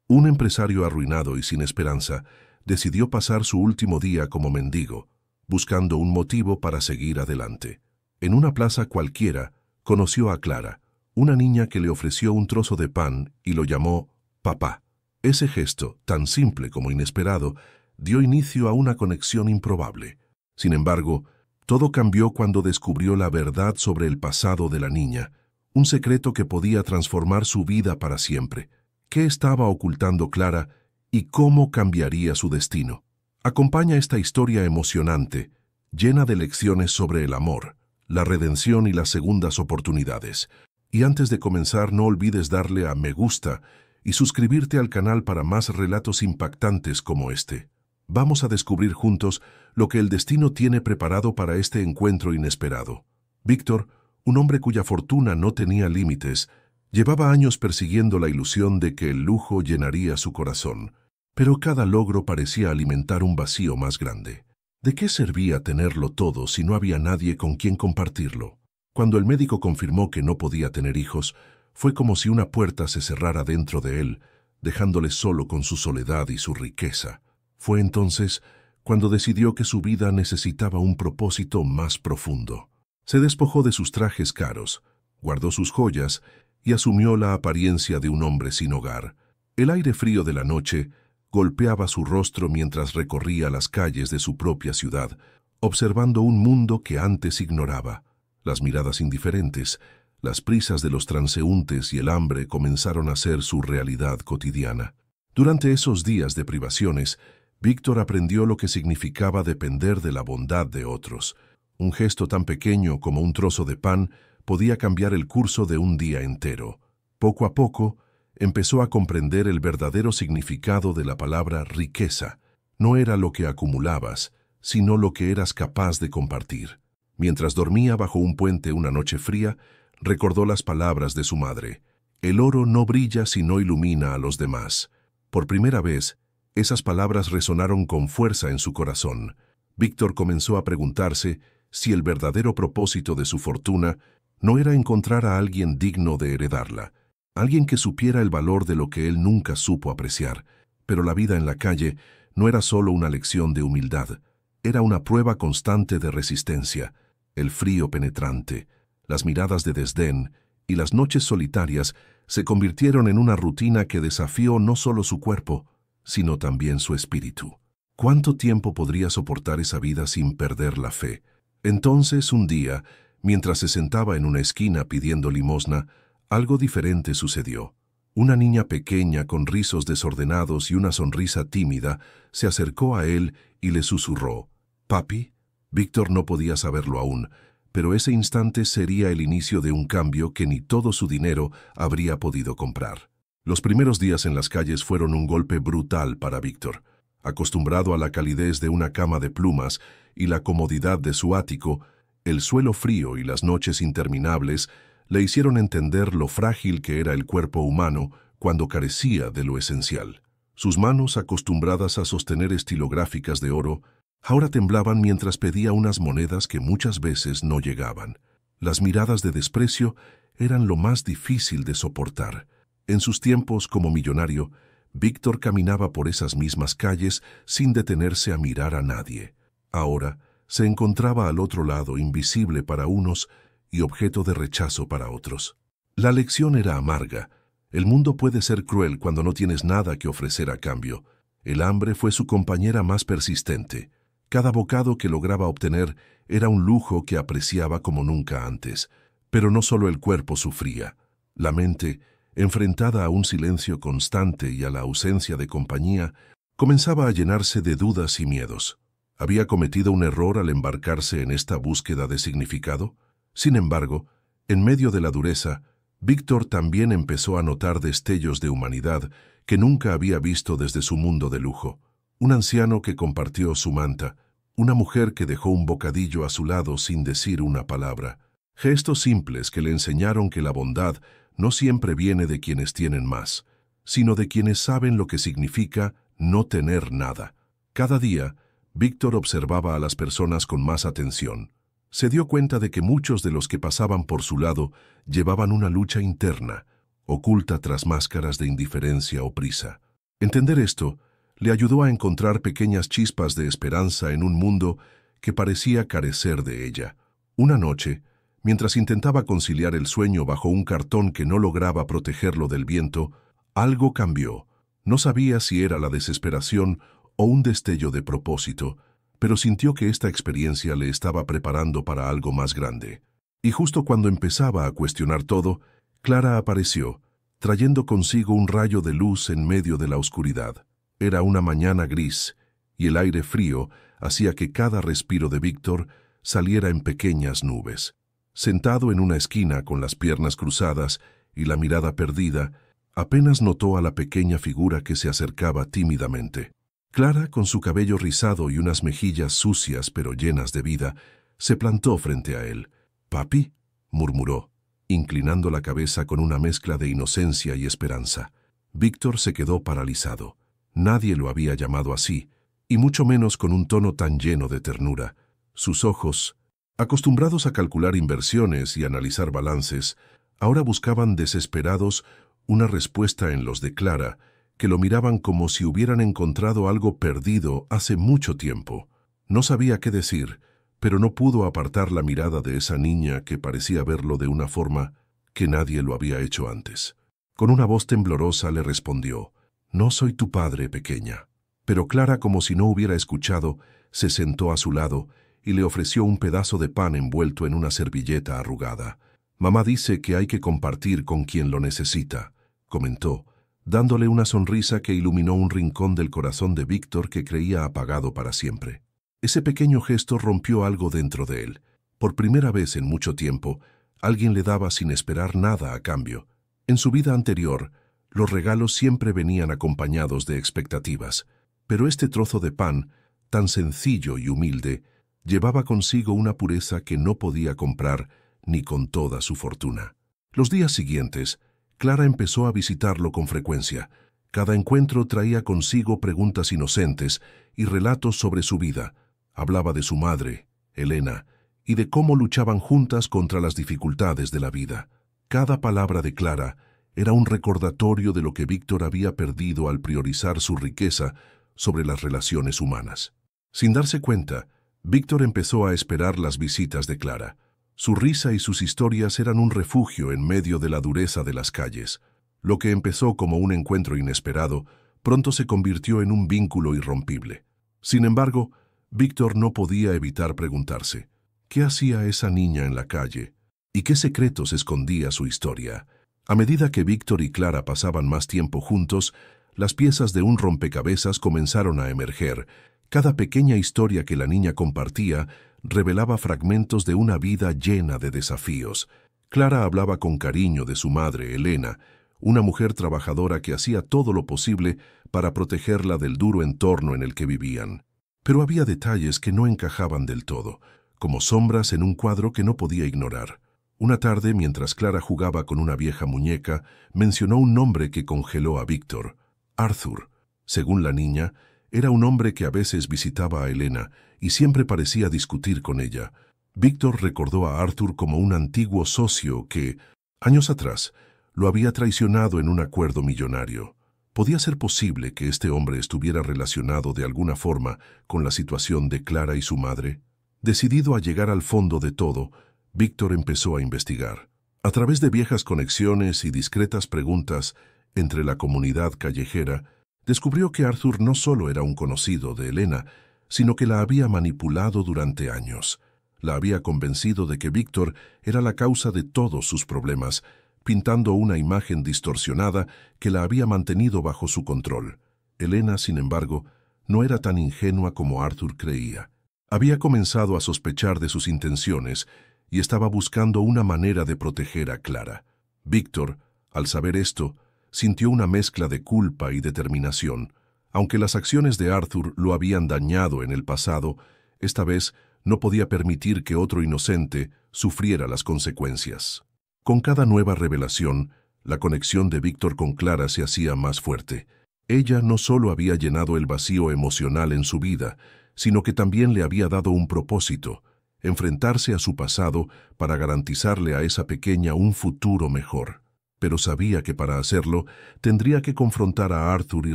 Un empresario arruinado y sin esperanza decidió pasar su último día como mendigo, buscando un motivo para seguir adelante. En una plaza cualquiera, conoció a Clara, una niña que le ofreció un trozo de pan y lo llamó papá. Ese gesto, tan simple como inesperado, dio inicio a una conexión improbable. Sin embargo, todo cambió cuando descubrió la verdad sobre el pasado de la niña, un secreto que podía transformar su vida para siempre. ¿Qué estaba ocultando Clara y cómo cambiaría su destino? Acompaña esta historia emocionante, llena de lecciones sobre el amor, la redención y las segundas oportunidades. Y antes de comenzar, no olvides darle a me gusta y suscribirte al canal para más relatos impactantes como este. Vamos a descubrir juntos lo que el destino tiene preparado para este encuentro inesperado. Víctor, un hombre cuya fortuna no tenía límites, llevaba años persiguiendo la ilusión de que el lujo llenaría su corazón, pero cada logro parecía alimentar un vacío más grande. ¿De qué servía tenerlo todo si no había nadie con quien compartirlo? Cuando el médico confirmó que no podía tener hijos, fue como si una puerta se cerrara dentro de él, dejándole solo con su soledad y su riqueza. Fue entonces cuando decidió que su vida necesitaba un propósito más profundo. Se despojó de sus trajes caros, guardó sus joyas y asumió la apariencia de un hombre sin hogar. El aire frío de la noche golpeaba su rostro mientras recorría las calles de su propia ciudad, observando un mundo que antes ignoraba. Las miradas indiferentes, las prisas de los transeúntes y el hambre comenzaron a ser su realidad cotidiana. Durante esos días de privaciones, Víctor aprendió lo que significaba depender de la bondad de otros. Un gesto tan pequeño como un trozo de pan podía cambiar el curso de un día entero. Poco a poco, empezó a comprender el verdadero significado de la palabra riqueza. No era lo que acumulabas, sino lo que eras capaz de compartir. Mientras dormía bajo un puente una noche fría, recordó las palabras de su madre. El oro no brilla si no ilumina a los demás. Por primera vez, esas palabras resonaron con fuerza en su corazón. Víctor comenzó a preguntarse si el verdadero propósito de su fortuna no era encontrar a alguien digno de heredarla, alguien que supiera el valor de lo que él nunca supo apreciar. Pero la vida en la calle no era solo una lección de humildad, era una prueba constante de resistencia. El frío penetrante, las miradas de desdén y las noches solitarias se convirtieron en una rutina que desafió no solo su cuerpo, sino también su espíritu. ¿Cuánto tiempo podría soportar esa vida sin perder la fe? Entonces, un día, mientras se sentaba en una esquina pidiendo limosna, algo diferente sucedió. Una niña pequeña con rizos desordenados y una sonrisa tímida se acercó a él y le susurró, «¿Papi?» Víctor no podía saberlo aún, pero ese instante sería el inicio de un cambio que ni todo su dinero habría podido comprar. Los primeros días en las calles fueron un golpe brutal para Víctor. Acostumbrado a la calidez de una cama de plumas y la comodidad de su ático, el suelo frío y las noches interminables le hicieron entender lo frágil que era el cuerpo humano cuando carecía de lo esencial. Sus manos, acostumbradas a sostener estilográficas de oro, ahora temblaban mientras pedía unas monedas que muchas veces no llegaban. Las miradas de desprecio eran lo más difícil de soportar. En sus tiempos como millonario, Víctor caminaba por esas mismas calles sin detenerse a mirar a nadie. Ahora se encontraba al otro lado, invisible para unos y objeto de rechazo para otros. La lección era amarga. El mundo puede ser cruel cuando no tienes nada que ofrecer a cambio. El hambre fue su compañera más persistente. Cada bocado que lograba obtener era un lujo que apreciaba como nunca antes. Pero no solo el cuerpo sufría. La mente, enfrentada a un silencio constante y a la ausencia de compañía, comenzaba a llenarse de dudas y miedos. ¿Había cometido un error al embarcarse en esta búsqueda de significado? Sin embargo, en medio de la dureza, Víctor también empezó a notar destellos de humanidad que nunca había visto desde su mundo de lujo. Un anciano que compartió su manta, una mujer que dejó un bocadillo a su lado sin decir una palabra. Gestos simples que le enseñaron que la bondad no siempre viene de quienes tienen más, sino de quienes saben lo que significa no tener nada. Cada día, Víctor observaba a las personas con más atención. Se dio cuenta de que muchos de los que pasaban por su lado llevaban una lucha interna, oculta tras máscaras de indiferencia o prisa. Entender esto le ayudó a encontrar pequeñas chispas de esperanza en un mundo que parecía carecer de ella. Una noche, mientras intentaba conciliar el sueño bajo un cartón que no lograba protegerlo del viento, algo cambió. No sabía si era la desesperación o un destello de propósito, pero sintió que esta experiencia le estaba preparando para algo más grande. Y justo cuando empezaba a cuestionar todo, Clara apareció, trayendo consigo un rayo de luz en medio de la oscuridad. Era una mañana gris, y el aire frío hacía que cada respiro de Víctor saliera en pequeñas nubes. Sentado en una esquina con las piernas cruzadas y la mirada perdida, apenas notó a la pequeña figura que se acercaba tímidamente. Clara, con su cabello rizado y unas mejillas sucias pero llenas de vida, se plantó frente a él. «¿Papi?», murmuró, inclinando la cabeza con una mezcla de inocencia y esperanza. Víctor se quedó paralizado. Nadie lo había llamado así, y mucho menos con un tono tan lleno de ternura. Sus ojos, acostumbrados a calcular inversiones y analizar balances, ahora buscaban desesperados una respuesta en los de Clara, que lo miraban como si hubieran encontrado algo perdido hace mucho tiempo. No sabía qué decir, pero no pudo apartar la mirada de esa niña que parecía verlo de una forma que nadie lo había hecho antes. Con una voz temblorosa le respondió: «No soy tu padre, pequeña». Pero Clara, como si no hubiera escuchado, se sentó a su lado y le ofreció un pedazo de pan envuelto en una servilleta arrugada. «Mamá dice que hay que compartir con quien lo necesita», comentó, dándole una sonrisa que iluminó un rincón del corazón de Víctor que creía apagado para siempre. Ese pequeño gesto rompió algo dentro de él. Por primera vez en mucho tiempo, alguien le daba sin esperar nada a cambio. En su vida anterior, los regalos siempre venían acompañados de expectativas, pero este trozo de pan, tan sencillo y humilde, llevaba consigo una pureza que no podía comprar ni con toda su fortuna. Los días siguientes, Clara empezó a visitarlo con frecuencia. Cada encuentro traía consigo preguntas inocentes y relatos sobre su vida. Hablaba de su madre, Elena, y de cómo luchaban juntas contra las dificultades de la vida. Cada palabra de Clara era un recordatorio de lo que Víctor había perdido al priorizar su riqueza sobre las relaciones humanas. Sin darse cuenta, Víctor empezó a esperar las visitas de Clara. Su risa y sus historias eran un refugio en medio de la dureza de las calles. Lo que empezó como un encuentro inesperado, pronto se convirtió en un vínculo irrompible. Sin embargo, Víctor no podía evitar preguntarse, ¿qué hacía esa niña en la calle? ¿Y qué secretos escondía su historia? A medida que Víctor y Clara pasaban más tiempo juntos, las piezas de un rompecabezas comenzaron a emerger. Cada pequeña historia que la niña compartía revelaba fragmentos de una vida llena de desafíos. Clara hablaba con cariño de su madre, Elena, una mujer trabajadora que hacía todo lo posible para protegerla del duro entorno en el que vivían. Pero había detalles que no encajaban del todo, como sombras en un cuadro que no podía ignorar. Una tarde, mientras Clara jugaba con una vieja muñeca, mencionó un nombre que congeló a Víctor: Arthur. Según la niña, era un hombre que a veces visitaba a Elena y siempre parecía discutir con ella. Víctor recordó a Arthur como un antiguo socio que, años atrás, lo había traicionado en un acuerdo millonario. ¿Podía ser posible que este hombre estuviera relacionado de alguna forma con la situación de Clara y su madre? Decidido a llegar al fondo de todo, Víctor empezó a investigar. A través de viejas conexiones y discretas preguntas entre la comunidad callejera, descubrió que Arthur no solo era un conocido de Elena, sino que la había manipulado durante años. La había convencido de que Víctor era la causa de todos sus problemas, pintando una imagen distorsionada que la había mantenido bajo su control. Elena, sin embargo, no era tan ingenua como Arthur creía. Había comenzado a sospechar de sus intenciones y estaba buscando una manera de proteger a Clara. Víctor, al saber esto, sintió una mezcla de culpa y determinación. Aunque las acciones de Arthur lo habían dañado en el pasado, esta vez no podía permitir que otro inocente sufriera las consecuencias. Con cada nueva revelación, la conexión de Víctor con Clara se hacía más fuerte. Ella no solo había llenado el vacío emocional en su vida, sino que también le había dado un propósito: enfrentarse a su pasado para garantizarle a esa pequeña un futuro mejor. pero sabía que para hacerlo tendría que confrontar a Arthur y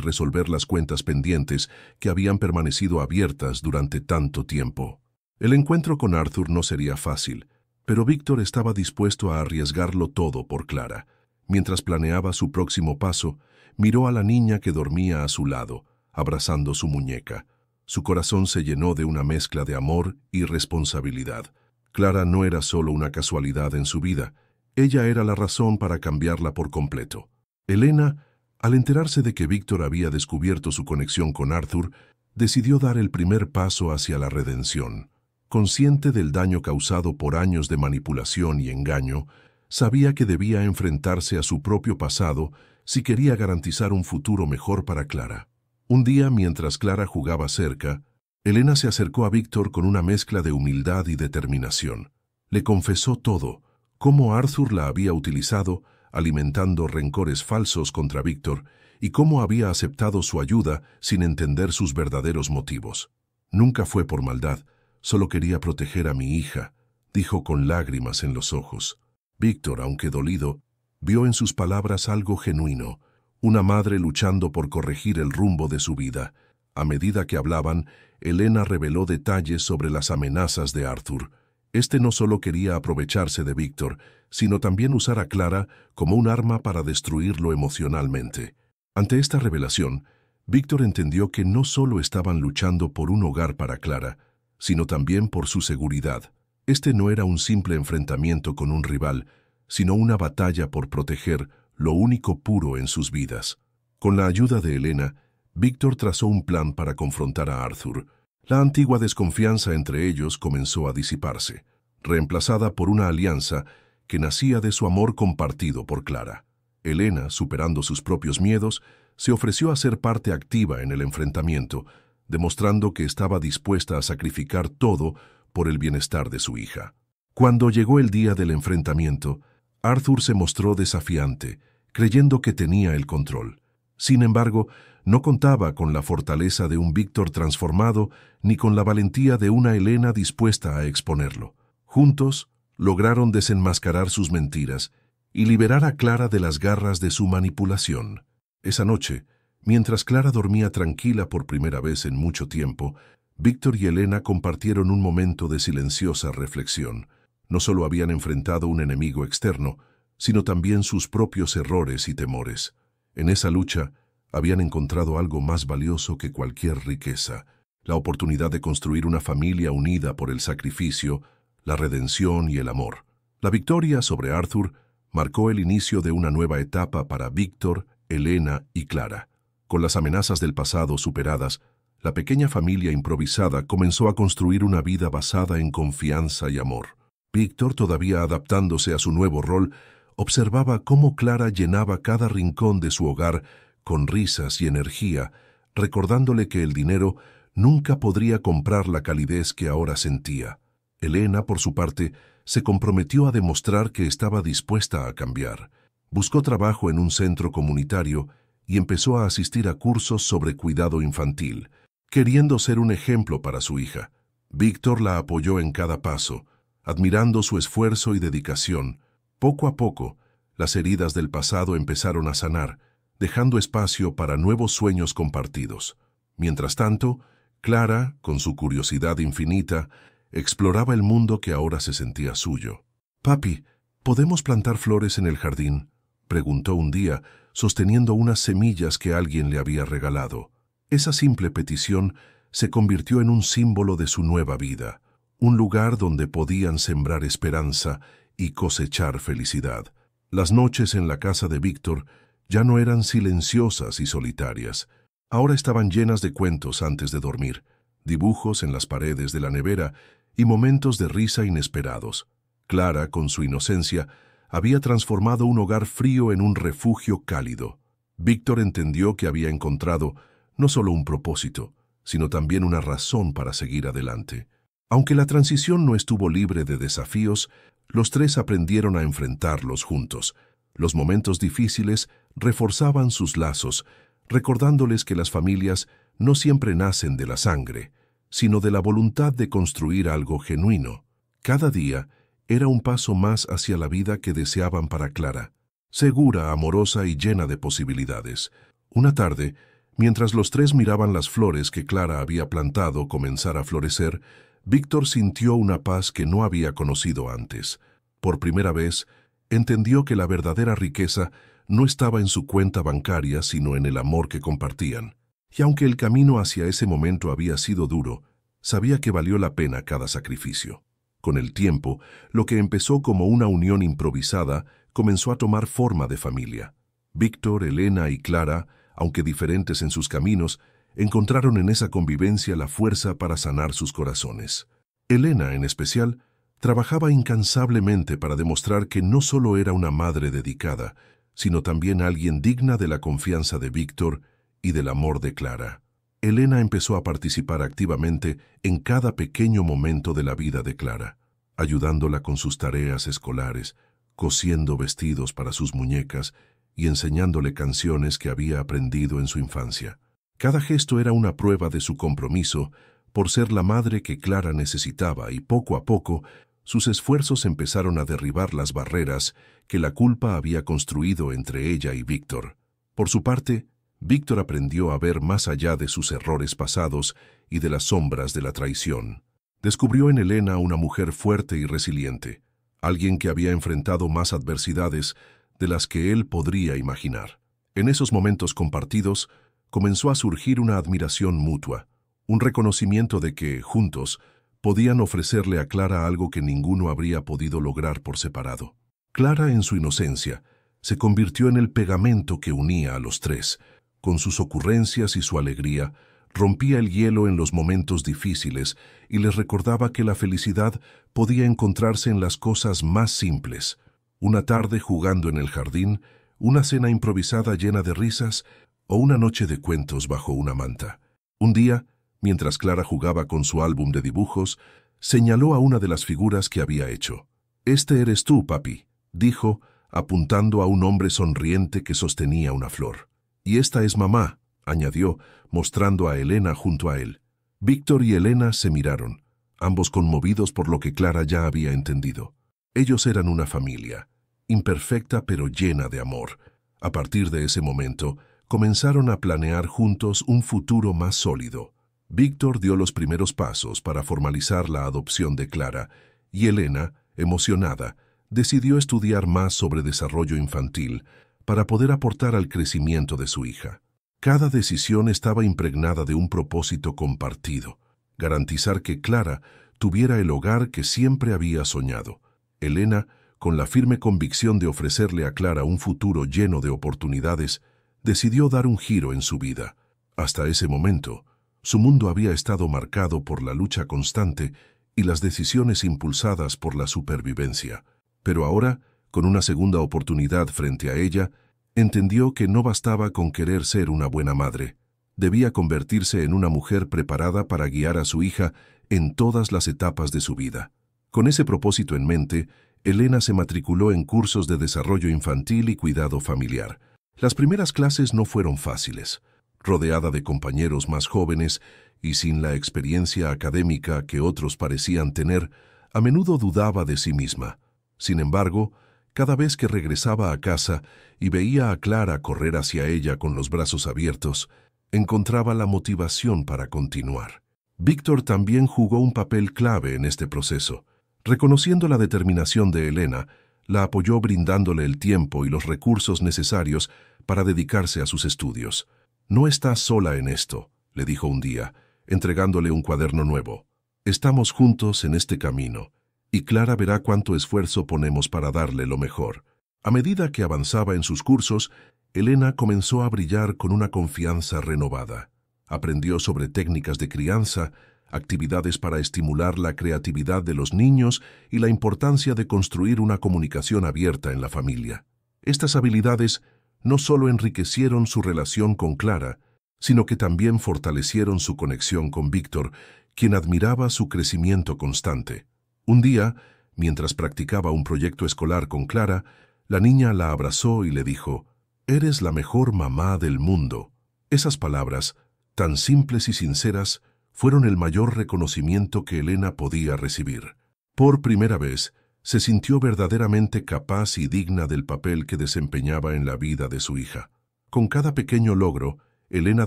resolver las cuentas pendientes que habían permanecido abiertas durante tanto tiempo. El encuentro con Arthur no sería fácil, pero Víctor estaba dispuesto a arriesgarlo todo por Clara. Mientras planeaba su próximo paso, miró a la niña que dormía a su lado, abrazando su muñeca. Su corazón se llenó de una mezcla de amor y responsabilidad. Clara no era solo una casualidad en su vida, ella era la razón para cambiarla por completo. Elena, al enterarse de que Víctor había descubierto su conexión con Arthur, decidió dar el primer paso hacia la redención. Consciente del daño causado por años de manipulación y engaño, sabía que debía enfrentarse a su propio pasado si quería garantizar un futuro mejor para Clara. Un día, mientras Clara jugaba cerca, Elena se acercó a Víctor con una mezcla de humildad y determinación. Le confesó todo, cómo Arthur la había utilizado, alimentando rencores falsos contra Víctor, y cómo había aceptado su ayuda sin entender sus verdaderos motivos. Nunca fue por maldad, solo quería proteger a mi hija, dijo con lágrimas en los ojos. Víctor, aunque dolido, vio en sus palabras algo genuino, una madre luchando por corregir el rumbo de su vida. A medida que hablaban, Elena reveló detalles sobre las amenazas de Arthur. Este no solo quería aprovecharse de Víctor, sino también usar a Clara como un arma para destruirlo emocionalmente. Ante esta revelación, Víctor entendió que no solo estaban luchando por un hogar para Clara, sino también por su seguridad. Este no era un simple enfrentamiento con un rival, sino una batalla por proteger lo único puro en sus vidas. Con la ayuda de Elena, Víctor trazó un plan para confrontar a Arthur. La antigua desconfianza entre ellos comenzó a disiparse, reemplazada por una alianza que nacía de su amor compartido por Clara. Elena, superando sus propios miedos, se ofreció a ser parte activa en el enfrentamiento, demostrando que estaba dispuesta a sacrificar todo por el bienestar de su hija. Cuando llegó el día del enfrentamiento, Arthur se mostró desafiante, creyendo que tenía el control. Sin embargo, no contaba con la fortaleza de un Víctor transformado ni con la valentía de una Elena dispuesta a exponerlo. Juntos, lograron desenmascarar sus mentiras y liberar a Clara de las garras de su manipulación. Esa noche, mientras Clara dormía tranquila por primera vez en mucho tiempo, Víctor y Elena compartieron un momento de silenciosa reflexión. No solo habían enfrentado un enemigo externo, sino también sus propios errores y temores. En esa lucha, habían encontrado algo más valioso que cualquier riqueza, la oportunidad de construir una familia unida por el sacrificio, la redención y el amor. La victoria sobre Arthur marcó el inicio de una nueva etapa para Víctor, Elena y Clara. Con las amenazas del pasado superadas, la pequeña familia improvisada comenzó a construir una vida basada en confianza y amor. Víctor, todavía adaptándose a su nuevo rol, observaba cómo Clara llenaba cada rincón de su hogar con risas y energía, recordándole que el dinero nunca podría comprar la calidez que ahora sentía. Elena, por su parte, se comprometió a demostrar que estaba dispuesta a cambiar. Buscó trabajo en un centro comunitario y empezó a asistir a cursos sobre cuidado infantil, queriendo ser un ejemplo para su hija. Víctor la apoyó en cada paso, admirando su esfuerzo y dedicación. Poco a poco, las heridas del pasado empezaron a sanar, dejando espacio para nuevos sueños compartidos. Mientras tanto, Clara, con su curiosidad infinita, exploraba el mundo que ahora se sentía suyo. «Papi, ¿podemos plantar flores en el jardín?», preguntó un día, sosteniendo unas semillas que alguien le había regalado. Esa simple petición se convirtió en un símbolo de su nueva vida, un lugar donde podían sembrar esperanza y cosechar felicidad. Las noches en la casa de Víctor ya no eran silenciosas y solitarias. Ahora estaban llenas de cuentos antes de dormir, dibujos en las paredes de la nevera y momentos de risa inesperados. Clara, con su inocencia, había transformado un hogar frío en un refugio cálido. Víctor entendió que había encontrado no solo un propósito, sino también una razón para seguir adelante. Aunque la transición no estuvo libre de desafíos, los tres aprendieron a enfrentarlos juntos. Los momentos difíciles reforzaban sus lazos, recordándoles que las familias no siempre nacen de la sangre, sino de la voluntad de construir algo genuino. Cada día era un paso más hacia la vida que deseaban para Clara. segura, amorosa y llena de posibilidades. Una tarde, mientras los tres miraban las flores que Clara había plantado comenzar a florecer, Víctor sintió una paz que no había conocido antes. Por primera vez, entendió que la verdadera riqueza no estaba en su cuenta bancaria, sino en el amor que compartían. Y aunque el camino hacia ese momento había sido duro, sabía que valió la pena cada sacrificio. Con el tiempo, lo que empezó como una unión improvisada comenzó a tomar forma de familia. Víctor, Elena y Clara, aunque diferentes en sus caminos, encontraron en esa convivencia la fuerza para sanar sus corazones. Elena, en especial, trabajaba incansablemente para demostrar que no solo era una madre dedicada, sino también alguien digna de la confianza de Víctor y del amor de Clara. Elena empezó a participar activamente en cada pequeño momento de la vida de Clara, ayudándola con sus tareas escolares, cosiendo vestidos para sus muñecas y enseñándole canciones que había aprendido en su infancia. Cada gesto era una prueba de su compromiso por ser la madre que Clara necesitaba, y poco a poco sus esfuerzos empezaron a derribar las barreras que la culpa había construido entre ella y Víctor. Por su parte, Víctor aprendió a ver más allá de sus errores pasados y de las sombras de la traición. Descubrió en Elena una mujer fuerte y resiliente, alguien que había enfrentado más adversidades de las que él podría imaginar. En esos momentos compartidos, comenzó a surgir una admiración mutua, un reconocimiento de que, juntos, podían ofrecerle a Clara algo que ninguno habría podido lograr por separado. Clara, en su inocencia, se convirtió en el pegamento que unía a los tres. Con sus ocurrencias y su alegría, rompía el hielo en los momentos difíciles y les recordaba que la felicidad podía encontrarse en las cosas más simples. Una tarde jugando en el jardín, una cena improvisada llena de risas o una noche de cuentos bajo una manta. Un día, mientras Clara jugaba con su álbum de dibujos, señaló a una de las figuras que había hecho. «Este eres tú, papi», dijo, apuntando a un hombre sonriente que sostenía una flor. «Y esta es mamá», añadió, mostrando a Elena junto a él. Víctor y Elena se miraron, ambos conmovidos por lo que Clara ya había entendido. Ellos eran una familia, imperfecta pero llena de amor. A partir de ese momento, comenzaron a planear juntos un futuro más sólido. Víctor dio los primeros pasos para formalizar la adopción de Clara, y Elena, emocionada, decidió estudiar más sobre desarrollo infantil para poder aportar al crecimiento de su hija. Cada decisión estaba impregnada de un propósito compartido: garantizar que Clara tuviera el hogar que siempre había soñado. Elena, con la firme convicción de ofrecerle a Clara un futuro lleno de oportunidades, decidió dar un giro en su vida. Hasta ese momento, su mundo había estado marcado por la lucha constante y las decisiones impulsadas por la supervivencia. Pero ahora, con una segunda oportunidad frente a ella, entendió que no bastaba con querer ser una buena madre. Debía convertirse en una mujer preparada para guiar a su hija en todas las etapas de su vida. Con ese propósito en mente, Elena se matriculó en cursos de desarrollo infantil y cuidado familiar. Las primeras clases no fueron fáciles. Rodeada de compañeros más jóvenes y sin la experiencia académica que otros parecían tener, a menudo dudaba de sí misma. Sin embargo, cada vez que regresaba a casa y veía a Clara correr hacia ella con los brazos abiertos, encontraba la motivación para continuar. Víctor también jugó un papel clave en este proceso. Reconociendo la determinación de Elena, la apoyó brindándole el tiempo y los recursos necesarios para dedicarse a sus estudios. «No estás sola en esto», le dijo un día, entregándole un cuaderno nuevo. «Estamos juntos en este camino, y Clara verá cuánto esfuerzo ponemos para darle lo mejor». A medida que avanzaba en sus cursos, Elena comenzó a brillar con una confianza renovada. Aprendió sobre técnicas de crianza, actividades para estimular la creatividad de los niños y la importancia de construir una comunicación abierta en la familia. Estas habilidades no solo enriquecieron su relación con Clara, sino que también fortalecieron su conexión con Víctor, quien admiraba su crecimiento constante. Un día, mientras practicaba un proyecto escolar con Clara, la niña la abrazó y le dijo: «Eres la mejor mamá del mundo». Esas palabras, tan simples y sinceras, fueron el mayor reconocimiento que Elena podía recibir. Por primera vez, Se sintió verdaderamente capaz y digna del papel que desempeñaba en la vida de su hija. Con cada pequeño logro, Elena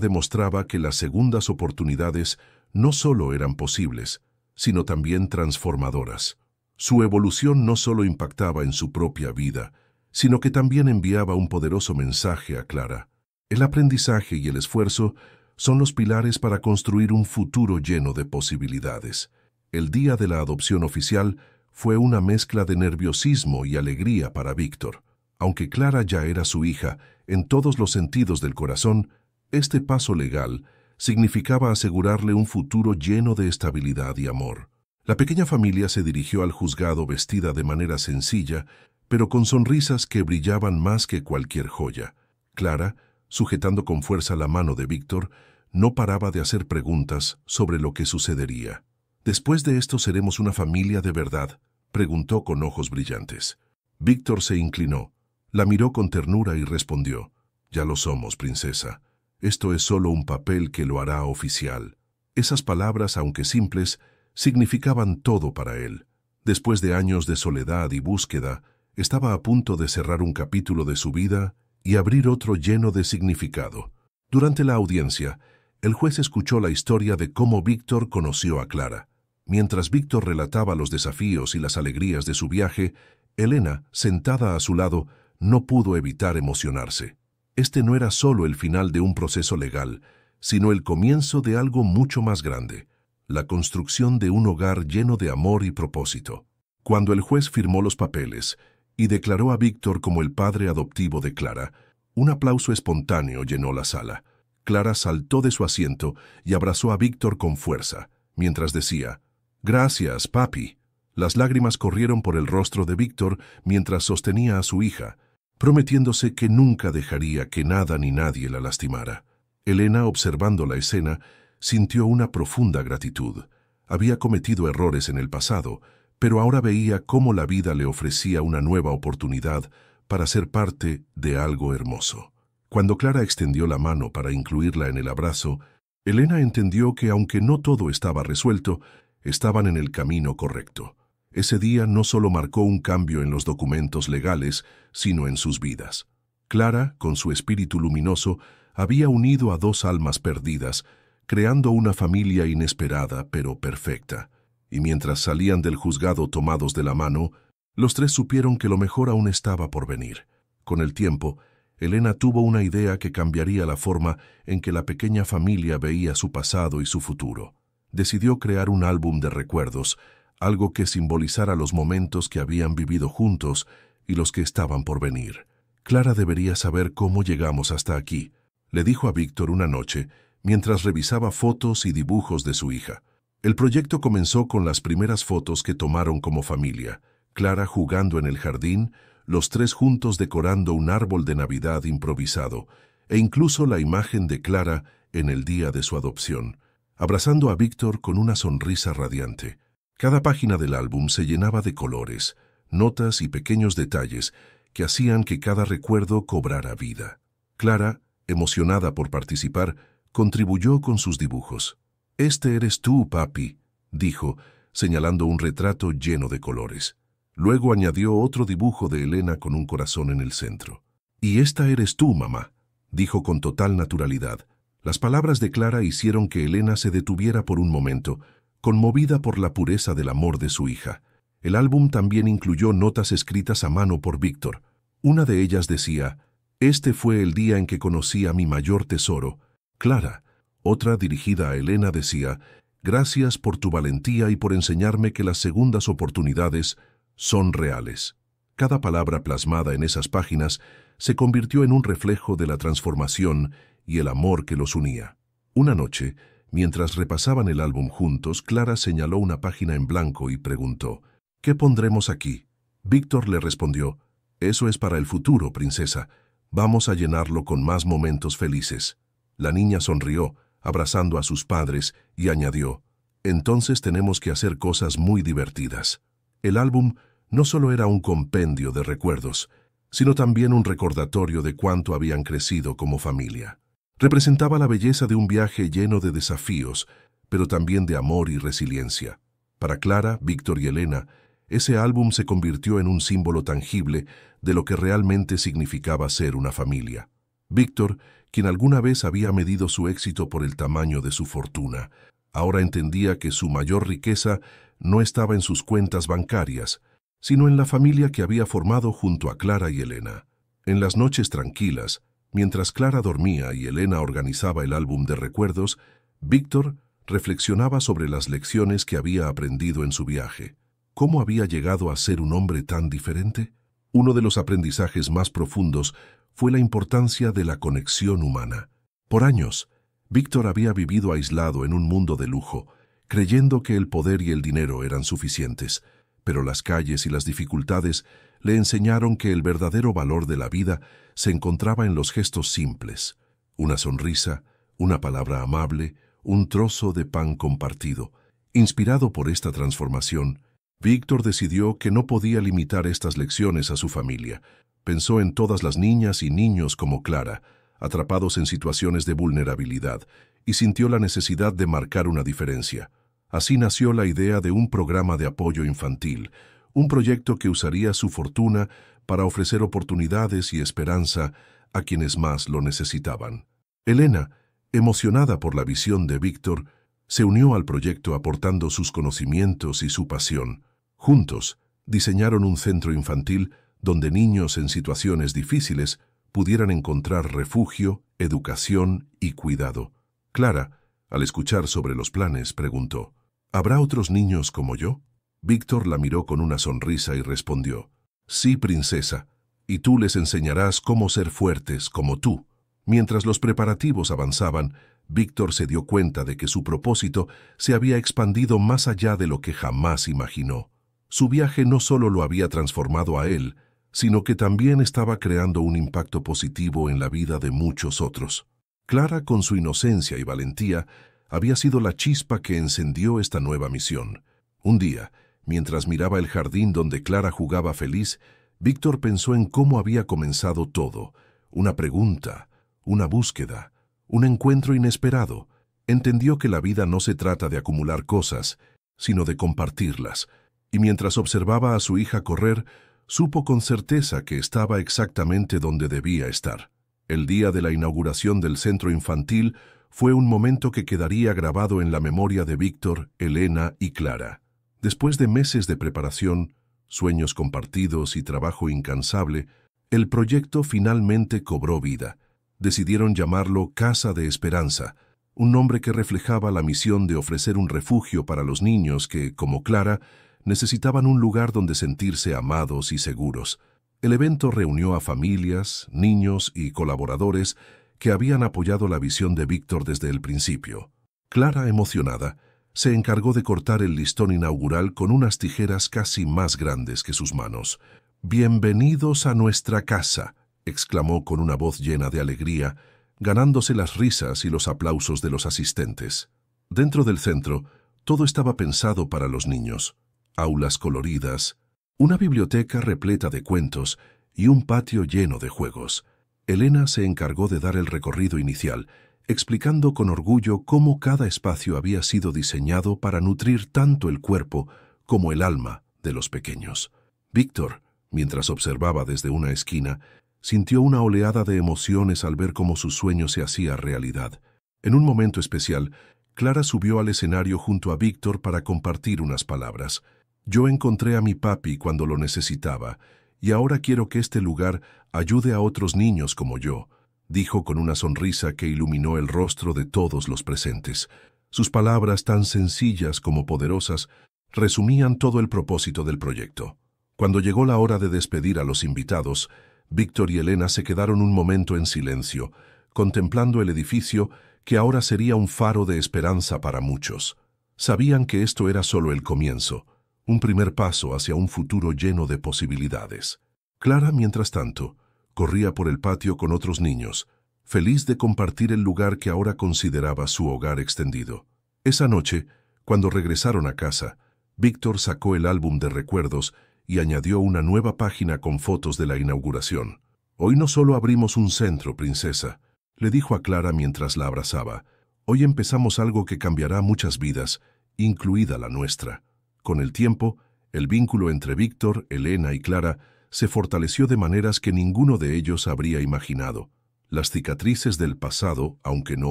demostraba que las segundas oportunidades no solo eran posibles, sino también transformadoras. Su evolución no solo impactaba en su propia vida, sino que también enviaba un poderoso mensaje a Clara. El aprendizaje y el esfuerzo son los pilares para construir un futuro lleno de posibilidades. El día de la adopción oficial fue una mezcla de nerviosismo y alegría para Víctor. Aunque Clara ya era su hija, en todos los sentidos del corazón, este paso legal significaba asegurarle un futuro lleno de estabilidad y amor. La pequeña familia se dirigió al juzgado vestida de manera sencilla, pero con sonrisas que brillaban más que cualquier joya. Clara, sujetando con fuerza la mano de Víctor, no paraba de hacer preguntas sobre lo que sucedería. «¿Después de esto seremos una familia de verdad?», preguntó con ojos brillantes. Víctor se inclinó, la miró con ternura y respondió: «Ya lo somos, princesa. Esto es solo un papel que lo hará oficial». Esas palabras, aunque simples, significaban todo para él. Después de años de soledad y búsqueda, estaba a punto de cerrar un capítulo de su vida y abrir otro lleno de significado. Durante la audiencia, el juez escuchó la historia de cómo Víctor conoció a Clara. Mientras Víctor relataba los desafíos y las alegrías de su viaje, Elena, sentada a su lado, no pudo evitar emocionarse. Este no era solo el final de un proceso legal, sino el comienzo de algo mucho más grande: la construcción de un hogar lleno de amor y propósito. Cuando el juez firmó los papeles y declaró a Víctor como el padre adoptivo de Clara, un aplauso espontáneo llenó la sala. Clara saltó de su asiento y abrazó a Víctor con fuerza, mientras decía: «Gracias, papi». Las lágrimas corrieron por el rostro de Víctor mientras sostenía a su hija, prometiéndose que nunca dejaría que nada ni nadie la lastimara. Elena, observando la escena, sintió una profunda gratitud. Había cometido errores en el pasado, pero ahora veía cómo la vida le ofrecía una nueva oportunidad para ser parte de algo hermoso. Cuando Clara extendió la mano para incluirla en el abrazo, Elena entendió que aunque no todo estaba resuelto, estaban en el camino correcto. Ese día no solo marcó un cambio en los documentos legales, sino en sus vidas. Clara, con su espíritu luminoso, había unido a dos almas perdidas, creando una familia inesperada pero perfecta. Y mientras salían del juzgado tomados de la mano, los tres supieron que lo mejor aún estaba por venir. Con el tiempo, Elena tuvo una idea que cambiaría la forma en que la pequeña familia veía su pasado y su futuro. Decidió crear un álbum de recuerdos, algo que simbolizara los momentos que habían vivido juntos y los que estaban por venir. «Clara debería saber cómo llegamos hasta aquí», le dijo a Víctor una noche, mientras revisaba fotos y dibujos de su hija. El proyecto comenzó con las primeras fotos que tomaron como familia: Clara jugando en el jardín, los tres juntos decorando un árbol de Navidad improvisado, e incluso la imagen de Clara en el día de su adopción, abrazando a Víctor con una sonrisa radiante. Cada página del álbum se llenaba de colores, notas y pequeños detalles que hacían que cada recuerdo cobrara vida. Clara, emocionada por participar, contribuyó con sus dibujos. «Este eres tú, papi», dijo, señalando un retrato lleno de colores. Luego añadió otro dibujo de Elena con un corazón en el centro. «Y esta eres tú, mamá», dijo con total naturalidad. Las palabras de Clara hicieron que Elena se detuviera por un momento, conmovida por la pureza del amor de su hija. El álbum también incluyó notas escritas a mano por Víctor. Una de ellas decía: «Este fue el día en que conocí a mi mayor tesoro, Clara». Otra, dirigida a Elena, decía: «Gracias por tu valentía y por enseñarme que las segundas oportunidades son reales». Cada palabra plasmada en esas páginas se convirtió en un reflejo de la transformación y el amor que los unía. Una noche, mientras repasaban el álbum juntos, Clara señaló una página en blanco y preguntó: «¿Qué pondremos aquí?». Víctor le respondió: «Eso es para el futuro, princesa. Vamos a llenarlo con más momentos felices». La niña sonrió, abrazando a sus padres, y añadió: «Entonces tenemos que hacer cosas muy divertidas». El álbum no solo era un compendio de recuerdos, sino también un recordatorio de cuánto habían crecido como familia. Representaba la belleza de un viaje lleno de desafíos, pero también de amor y resiliencia. Para Clara, Víctor y Elena, Ese álbum se convirtió en un símbolo tangible de lo que realmente significaba ser una familia. Víctor, quien alguna vez había medido su éxito por el tamaño de su fortuna, ahora entendía que su mayor riqueza no estaba en sus cuentas bancarias, sino en la familia que había formado junto a Clara y Elena. En las noches tranquilas, mientras Clara dormía y Elena organizaba el álbum de recuerdos, Víctor reflexionaba sobre las lecciones que había aprendido en su viaje. ¿Cómo había llegado a ser un hombre tan diferente? Uno de los aprendizajes más profundos fue la importancia de la conexión humana. Por años, Víctor había vivido aislado en un mundo de lujo, creyendo que el poder y el dinero eran suficientes, pero las calles y las dificultades le enseñaron que el verdadero valor de la vida se encontraba en los gestos simples: una sonrisa, una palabra amable, un trozo de pan compartido. Inspirado por esta transformación, Víctor decidió que no podía limitar estas lecciones a su familia. Pensó en todas las niñas y niños como Clara, atrapados en situaciones de vulnerabilidad, y sintió la necesidad de marcar una diferencia. Así nació la idea de un programa de apoyo infantil, un proyecto que usaría su fortuna para ofrecer oportunidades y esperanza a quienes más lo necesitaban. Elena, emocionada por la visión de Víctor, se unió al proyecto aportando sus conocimientos y su pasión. Juntos, diseñaron un centro infantil donde niños en situaciones difíciles pudieran encontrar refugio, educación y cuidado. Clara, al escuchar sobre los planes, preguntó: ¿habrá otros niños como yo? Víctor la miró con una sonrisa y respondió: sí, princesa, y tú les enseñarás cómo ser fuertes como tú. Mientras los preparativos avanzaban, Víctor se dio cuenta de que su propósito se había expandido más allá de lo que jamás imaginó. Su viaje no solo lo había transformado a él, sino que también estaba creando un impacto positivo en la vida de muchos otros. Clara, con su inocencia y valentía, había sido la chispa que encendió esta nueva misión. Un día, mientras miraba el jardín donde Clara jugaba feliz, Víctor pensó en cómo había comenzado todo: una pregunta, una búsqueda, un encuentro inesperado. Entendió que la vida no se trata de acumular cosas, sino de compartirlas, y mientras observaba a su hija correr, supo con certeza que estaba exactamente donde debía estar. El día de la inauguración del centro infantil fue un momento que quedaría grabado en la memoria de Víctor, Elena y Clara. Después de meses de preparación, sueños compartidos y trabajo incansable, el proyecto finalmente cobró vida. Decidieron llamarlo Casa de Esperanza, un nombre que reflejaba la misión de ofrecer un refugio para los niños que, como Clara, necesitaban un lugar donde sentirse amados y seguros. El evento reunió a familias, niños y colaboradores que habían apoyado la visión de Víctor desde el principio. Clara, emocionada, se encargó de cortar el listón inaugural con unas tijeras casi más grandes que sus manos. «Bienvenidos a nuestra casa», exclamó con una voz llena de alegría, ganándose las risas y los aplausos de los asistentes. Dentro del centro, todo estaba pensado para los niños: aulas coloridas, una biblioteca repleta de cuentos y un patio lleno de juegos. Elena se encargó de dar el recorrido inicial, explicando con orgullo cómo cada espacio había sido diseñado para nutrir tanto el cuerpo como el alma de los pequeños. Víctor, mientras observaba desde una esquina, sintió una oleada de emociones al ver cómo su sueño se hacía realidad. En un momento especial, Clara subió al escenario junto a Víctor para compartir unas palabras. «Yo encontré a mi papi cuando lo necesitaba, y ahora quiero que este lugar ayude a otros niños como yo», dijo con una sonrisa que iluminó el rostro de todos los presentes. Sus palabras, tan sencillas como poderosas, resumían todo el propósito del proyecto. Cuando llegó la hora de despedir a los invitados, Víctor y Elena se quedaron un momento en silencio, contemplando el edificio que ahora sería un faro de esperanza para muchos. Sabían que esto era solo el comienzo, un primer paso hacia un futuro lleno de posibilidades. Clara, mientras tanto, corría por el patio con otros niños, feliz de compartir el lugar que ahora consideraba su hogar extendido. Esa noche, cuando regresaron a casa, Víctor sacó el álbum de recuerdos y añadió una nueva página con fotos de la inauguración. «Hoy no solo abrimos un centro, princesa», le dijo a Clara mientras la abrazaba. «Hoy empezamos algo que cambiará muchas vidas, incluida la nuestra». Con el tiempo, El vínculo entre Víctor, Elena y Clara se fortaleció de maneras que ninguno de ellos habría imaginado. Las cicatrices del pasado, aunque no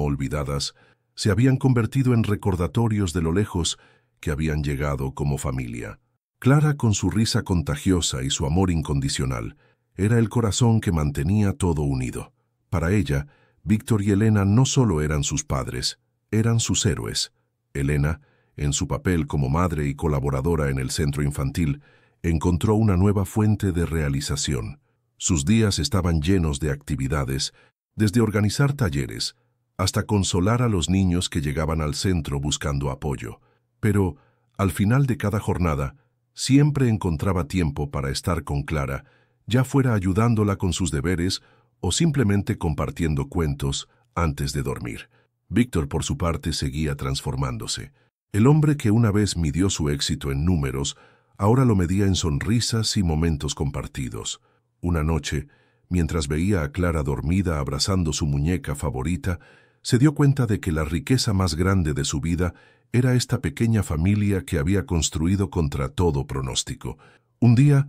olvidadas, se habían convertido en recordatorios de lo lejos que habían llegado como familia. Clara, con su risa contagiosa y su amor incondicional, era el corazón que mantenía todo unido. Para ella, Víctor y Elena no solo eran sus padres, eran sus héroes. Elena, en su papel como madre y colaboradora en el centro infantil, encontró una nueva fuente de realización. Sus días estaban llenos de actividades, desde organizar talleres hasta consolar a los niños que llegaban al centro buscando apoyo. Pero, al final de cada jornada, siempre encontraba tiempo para estar con Clara, ya fuera ayudándola con sus deberes o simplemente compartiendo cuentos antes de dormir. Víctor, por su parte, seguía transformándose. El hombre que una vez midió su éxito en números, ahora lo medía en sonrisas y momentos compartidos. Una noche, mientras veía a Clara dormida abrazando su muñeca favorita, se dio cuenta de que la riqueza más grande de su vida era esta pequeña familia que había construido contra todo pronóstico. Un día,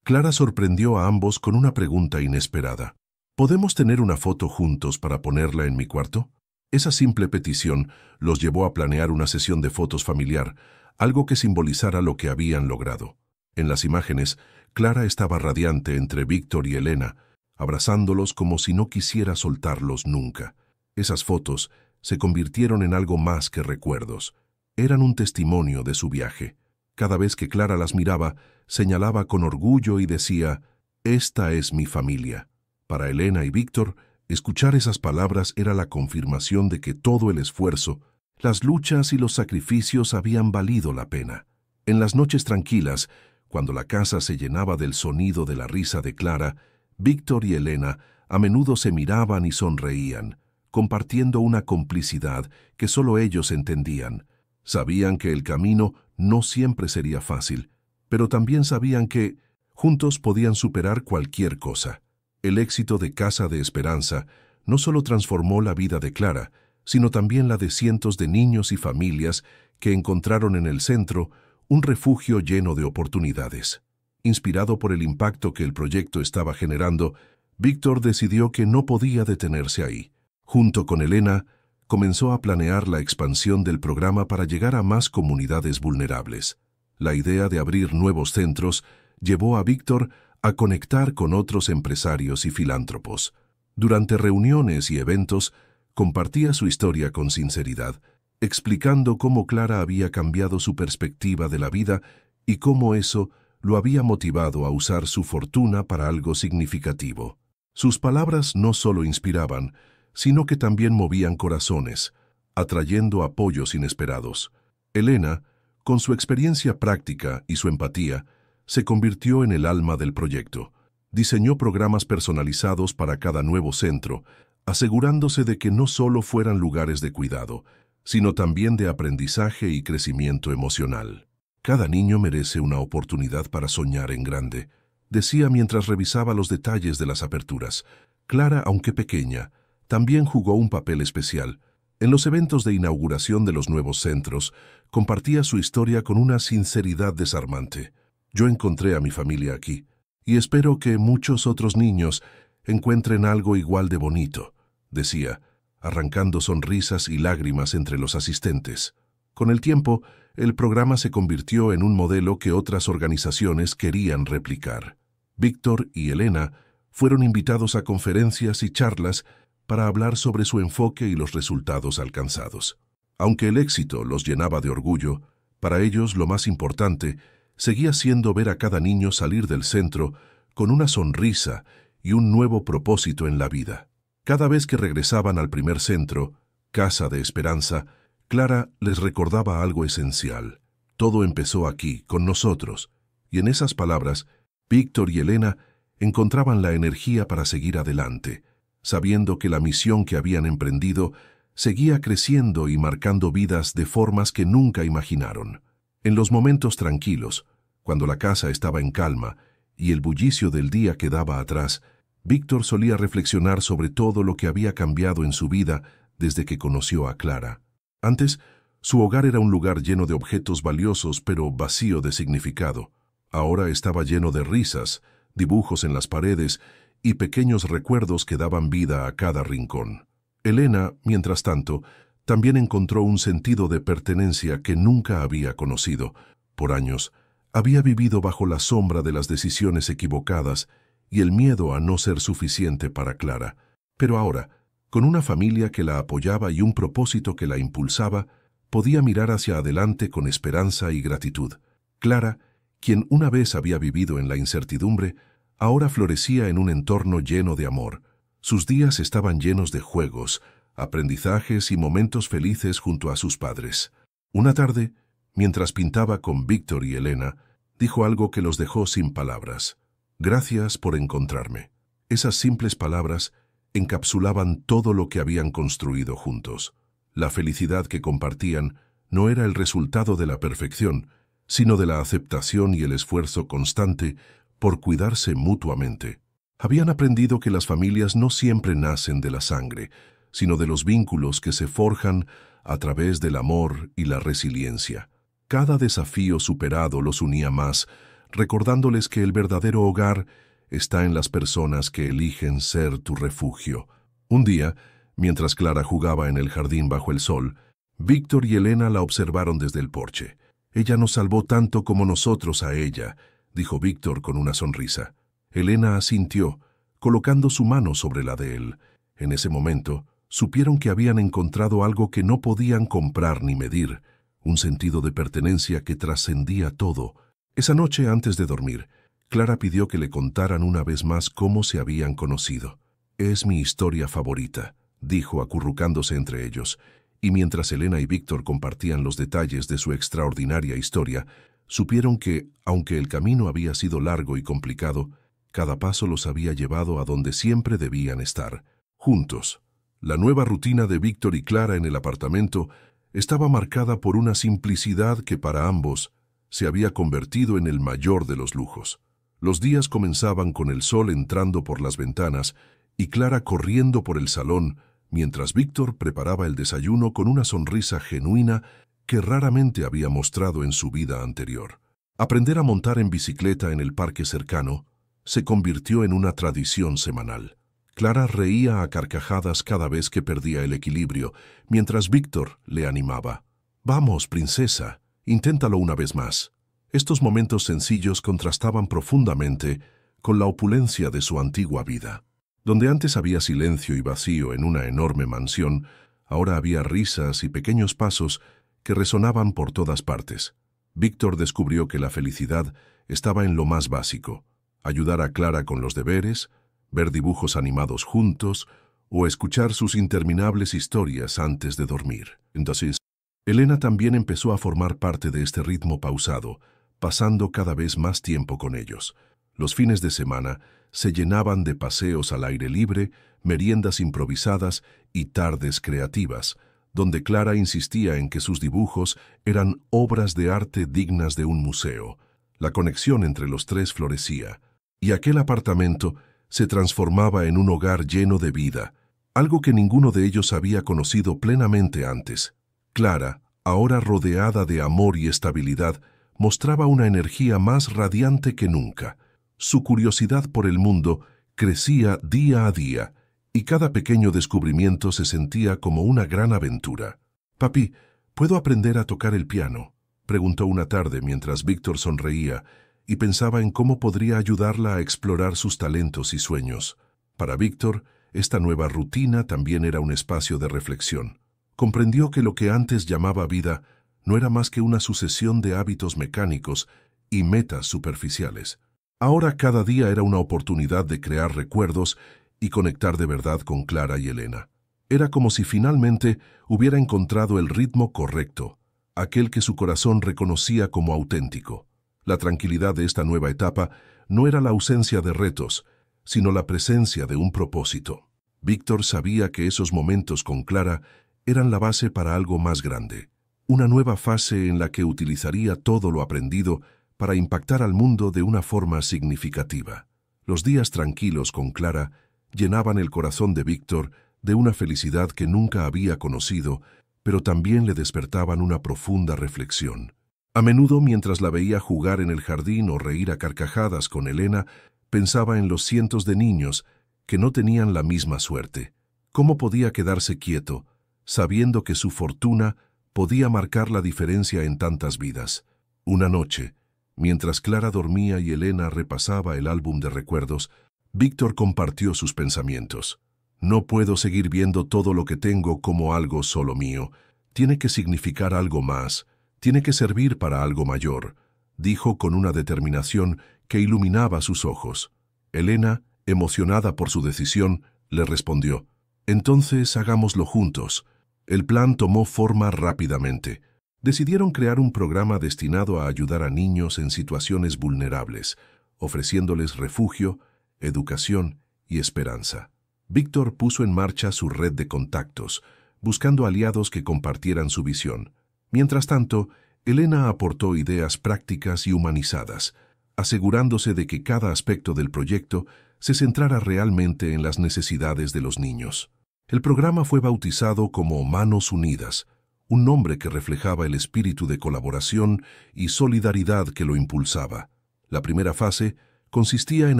Clara sorprendió a ambos con una pregunta inesperada. ¿Podemos tener una foto juntos para ponerla en mi cuarto? Esa simple petición los llevó a planear una sesión de fotos familiar, algo que simbolizara lo que habían logrado. En las imágenes, Clara estaba radiante entre Víctor y Elena, abrazándolos como si no quisiera soltarlos nunca. Esas fotos se convirtieron en algo más que recuerdos. Eran un testimonio de su viaje. Cada vez que Clara las miraba, señalaba con orgullo y decía, «Esta es mi familia». Para Elena y Víctor, escuchar esas palabras era la confirmación de que todo el esfuerzo, las luchas y los sacrificios habían valido la pena. En las noches tranquilas, cuando la casa se llenaba del sonido de la risa de Clara, Víctor y Elena a menudo se miraban y sonreían, compartiendo una complicidad que solo ellos entendían. Sabían que el camino no siempre sería fácil, pero también sabían que juntos podían superar cualquier cosa. El éxito de Casa de Esperanza no solo transformó la vida de Clara, sino también la de cientos de niños y familias que encontraron en el centro un refugio lleno de oportunidades. Inspirado por el impacto que el proyecto estaba generando, Víctor decidió que no podía detenerse ahí. Junto con Elena, comenzó a planear la expansión del programa para llegar a más comunidades vulnerables. La idea de abrir nuevos centros llevó a Víctor a conectar con otros empresarios y filántropos. Durante reuniones y eventos, compartía su historia con sinceridad, explicando cómo Clara había cambiado su perspectiva de la vida y cómo eso lo había motivado a usar su fortuna para algo significativo. Sus palabras no solo inspiraban, sino que también movían corazones, atrayendo apoyos inesperados. Elena, con su experiencia práctica y su empatía, se convirtió en el alma del proyecto. Diseñó programas personalizados para cada nuevo centro, asegurándose de que no solo fueran lugares de cuidado, sino también de aprendizaje y crecimiento emocional. Cada niño merece una oportunidad para soñar en grande, decía mientras revisaba los detalles de las aperturas. Clara, aunque pequeña, también jugó un papel especial. En los eventos de inauguración de los nuevos centros, compartía su historia con una sinceridad desarmante. Yo encontré a mi familia aquí, y espero que muchos otros niños encuentren algo igual de bonito, decía, arrancando sonrisas y lágrimas entre los asistentes. Con el tiempo, el programa se convirtió en un modelo que otras organizaciones querían replicar. Víctor y Elena fueron invitados a conferencias y charlas para hablar sobre su enfoque y los resultados alcanzados. Aunque el éxito los llenaba de orgullo, para ellos lo más importante seguía siendo ver a cada niño salir del centro con una sonrisa y un nuevo propósito en la vida. Cada vez que regresaban al primer centro, Casa de Esperanza, Clara les recordaba algo esencial. Todo empezó aquí, con nosotros, y en esas palabras, Víctor y Elena encontraban la energía para seguir adelante, sabiendo que la misión que habían emprendido seguía creciendo y marcando vidas de formas que nunca imaginaron. En los momentos tranquilos, cuando la casa estaba en calma y el bullicio del día quedaba atrás, Víctor solía reflexionar sobre todo lo que había cambiado en su vida desde que conoció a Clara. Antes, Su hogar era un lugar lleno de objetos valiosos pero vacío de significado. Ahora estaba lleno de risas, dibujos en las paredes y pequeños recuerdos que daban vida a cada rincón. Elena, mientras tanto, también encontró un sentido de pertenencia que nunca había conocido. Por años, había vivido bajo la sombra de las decisiones equivocadas y el miedo a no ser suficiente para Clara. Pero ahora, con una familia que la apoyaba y un propósito que la impulsaba, podía mirar hacia adelante con esperanza y gratitud. Clara, quien una vez había vivido en la incertidumbre, ahora florecía en un entorno lleno de amor. Sus días estaban llenos de juegos, aprendizajes y momentos felices junto a sus padres. Una tarde, mientras pintaba con Víctor y Elena, dijo algo que los dejó sin palabras. «Gracias por encontrarme». Esas simples palabras encapsulaban todo lo que habían construido juntos. La felicidad que compartían no era el resultado de la perfección, sino de la aceptación y el esfuerzo constante por cuidarse mutuamente. Habían aprendido que las familias no siempre nacen de la sangre, sino de los vínculos que se forjan a través del amor y la resiliencia. Cada desafío superado los unía más, recordándoles que el verdadero hogar está en las personas que eligen ser tu refugio. Un día, mientras Clara jugaba en el jardín bajo el sol, Víctor y Elena la observaron desde el porche. «Ella nos salvó tanto como nosotros a ella», dijo Víctor con una sonrisa. Elena asintió, colocando su mano sobre la de él. En ese momento, supieron que habían encontrado algo que no podían comprar ni medir, un sentido de pertenencia que trascendía todo. Esa noche, antes de dormir, Clara pidió que le contaran una vez más cómo se habían conocido. «Es mi historia favorita», dijo acurrucándose entre ellos, y mientras Elena y Víctor compartían los detalles de su extraordinaria historia, supieron que, aunque el camino había sido largo y complicado, cada paso los había llevado a donde siempre debían estar, juntos. La nueva rutina de Víctor y Clara en el apartamento estaba marcada por una simplicidad que para ambos se había convertido en el mayor de los lujos. Los días comenzaban con el sol entrando por las ventanas y Clara corriendo por el salón, mientras Víctor preparaba el desayuno con una sonrisa genuina que raramente había mostrado en su vida anterior. Aprender a montar en bicicleta en el parque cercano se convirtió en una tradición semanal. Clara reía a carcajadas cada vez que perdía el equilibrio, mientras Víctor le animaba. «Vamos, princesa, inténtalo una vez más». Estos momentos sencillos contrastaban profundamente con la opulencia de su antigua vida. Donde antes había silencio y vacío en una enorme mansión, ahora había risas y pequeños pasos que resonaban por todas partes. Víctor descubrió que la felicidad estaba en lo más básico: ayudar a Clara con los deberes, ver dibujos animados juntos o escuchar sus interminables historias antes de dormir. Entonces, Elena también empezó a formar parte de este ritmo pausado, pasando cada vez más tiempo con ellos. Los fines de semana se llenaban de paseos al aire libre, meriendas improvisadas y tardes creativas, donde Clara insistía en que sus dibujos eran obras de arte dignas de un museo. La conexión entre los tres florecía, y aquel apartamento se transformaba en un hogar lleno de vida, algo que ninguno de ellos había conocido plenamente antes. Clara, ahora rodeada de amor y estabilidad, mostraba una energía más radiante que nunca. Su curiosidad por el mundo crecía día a día, y cada pequeño descubrimiento se sentía como una gran aventura. «Papi, ¿puedo aprender a tocar el piano?», preguntó una tarde mientras Víctor sonreía y pensaba en cómo podría ayudarla a explorar sus talentos y sueños. Para Víctor, esta nueva rutina también era un espacio de reflexión. Comprendió que lo que antes llamaba vida no era más que una sucesión de hábitos mecánicos y metas superficiales. Ahora cada día era una oportunidad de crear recuerdos y conectar de verdad con Clara y Elena. Era como si finalmente hubiera encontrado el ritmo correcto, aquel que su corazón reconocía como auténtico. La tranquilidad de esta nueva etapa no era la ausencia de retos, sino la presencia de un propósito. Víctor sabía que esos momentos con Clara eran la base para algo más grande, una nueva fase en la que utilizaría todo lo aprendido para impactar al mundo de una forma significativa. Los días tranquilos con Clara llenaban el corazón de Víctor de una felicidad que nunca había conocido pero también le despertaban una profunda reflexión. A menudo, mientras la veía jugar en el jardín o reír a carcajadas con Elena, pensaba en los cientos de niños que no tenían la misma suerte. ¿Cómo podía quedarse quieto, sabiendo que su fortuna podía marcar la diferencia en tantas vidas? Una noche, mientras Clara dormía y Elena repasaba el álbum de recuerdos, Víctor compartió sus pensamientos. No puedo seguir viendo todo lo que tengo como algo solo mío. Tiene que significar algo más. Tiene que servir para algo mayor, dijo con una determinación que iluminaba sus ojos. Elena, emocionada por su decisión, le respondió: «Entonces hagámoslo juntos». El plan tomó forma rápidamente. Decidieron crear un programa destinado a ayudar a niños en situaciones vulnerables, ofreciéndoles refugio, educación y esperanza. Víctor puso en marcha su red de contactos, buscando aliados que compartieran su visión. Mientras tanto, Elena aportó ideas prácticas y humanizadas, asegurándose de que cada aspecto del proyecto se centrara realmente en las necesidades de los niños. El programa fue bautizado como Manos Unidas, un nombre que reflejaba el espíritu de colaboración y solidaridad que lo impulsaba. La primera fase consistía en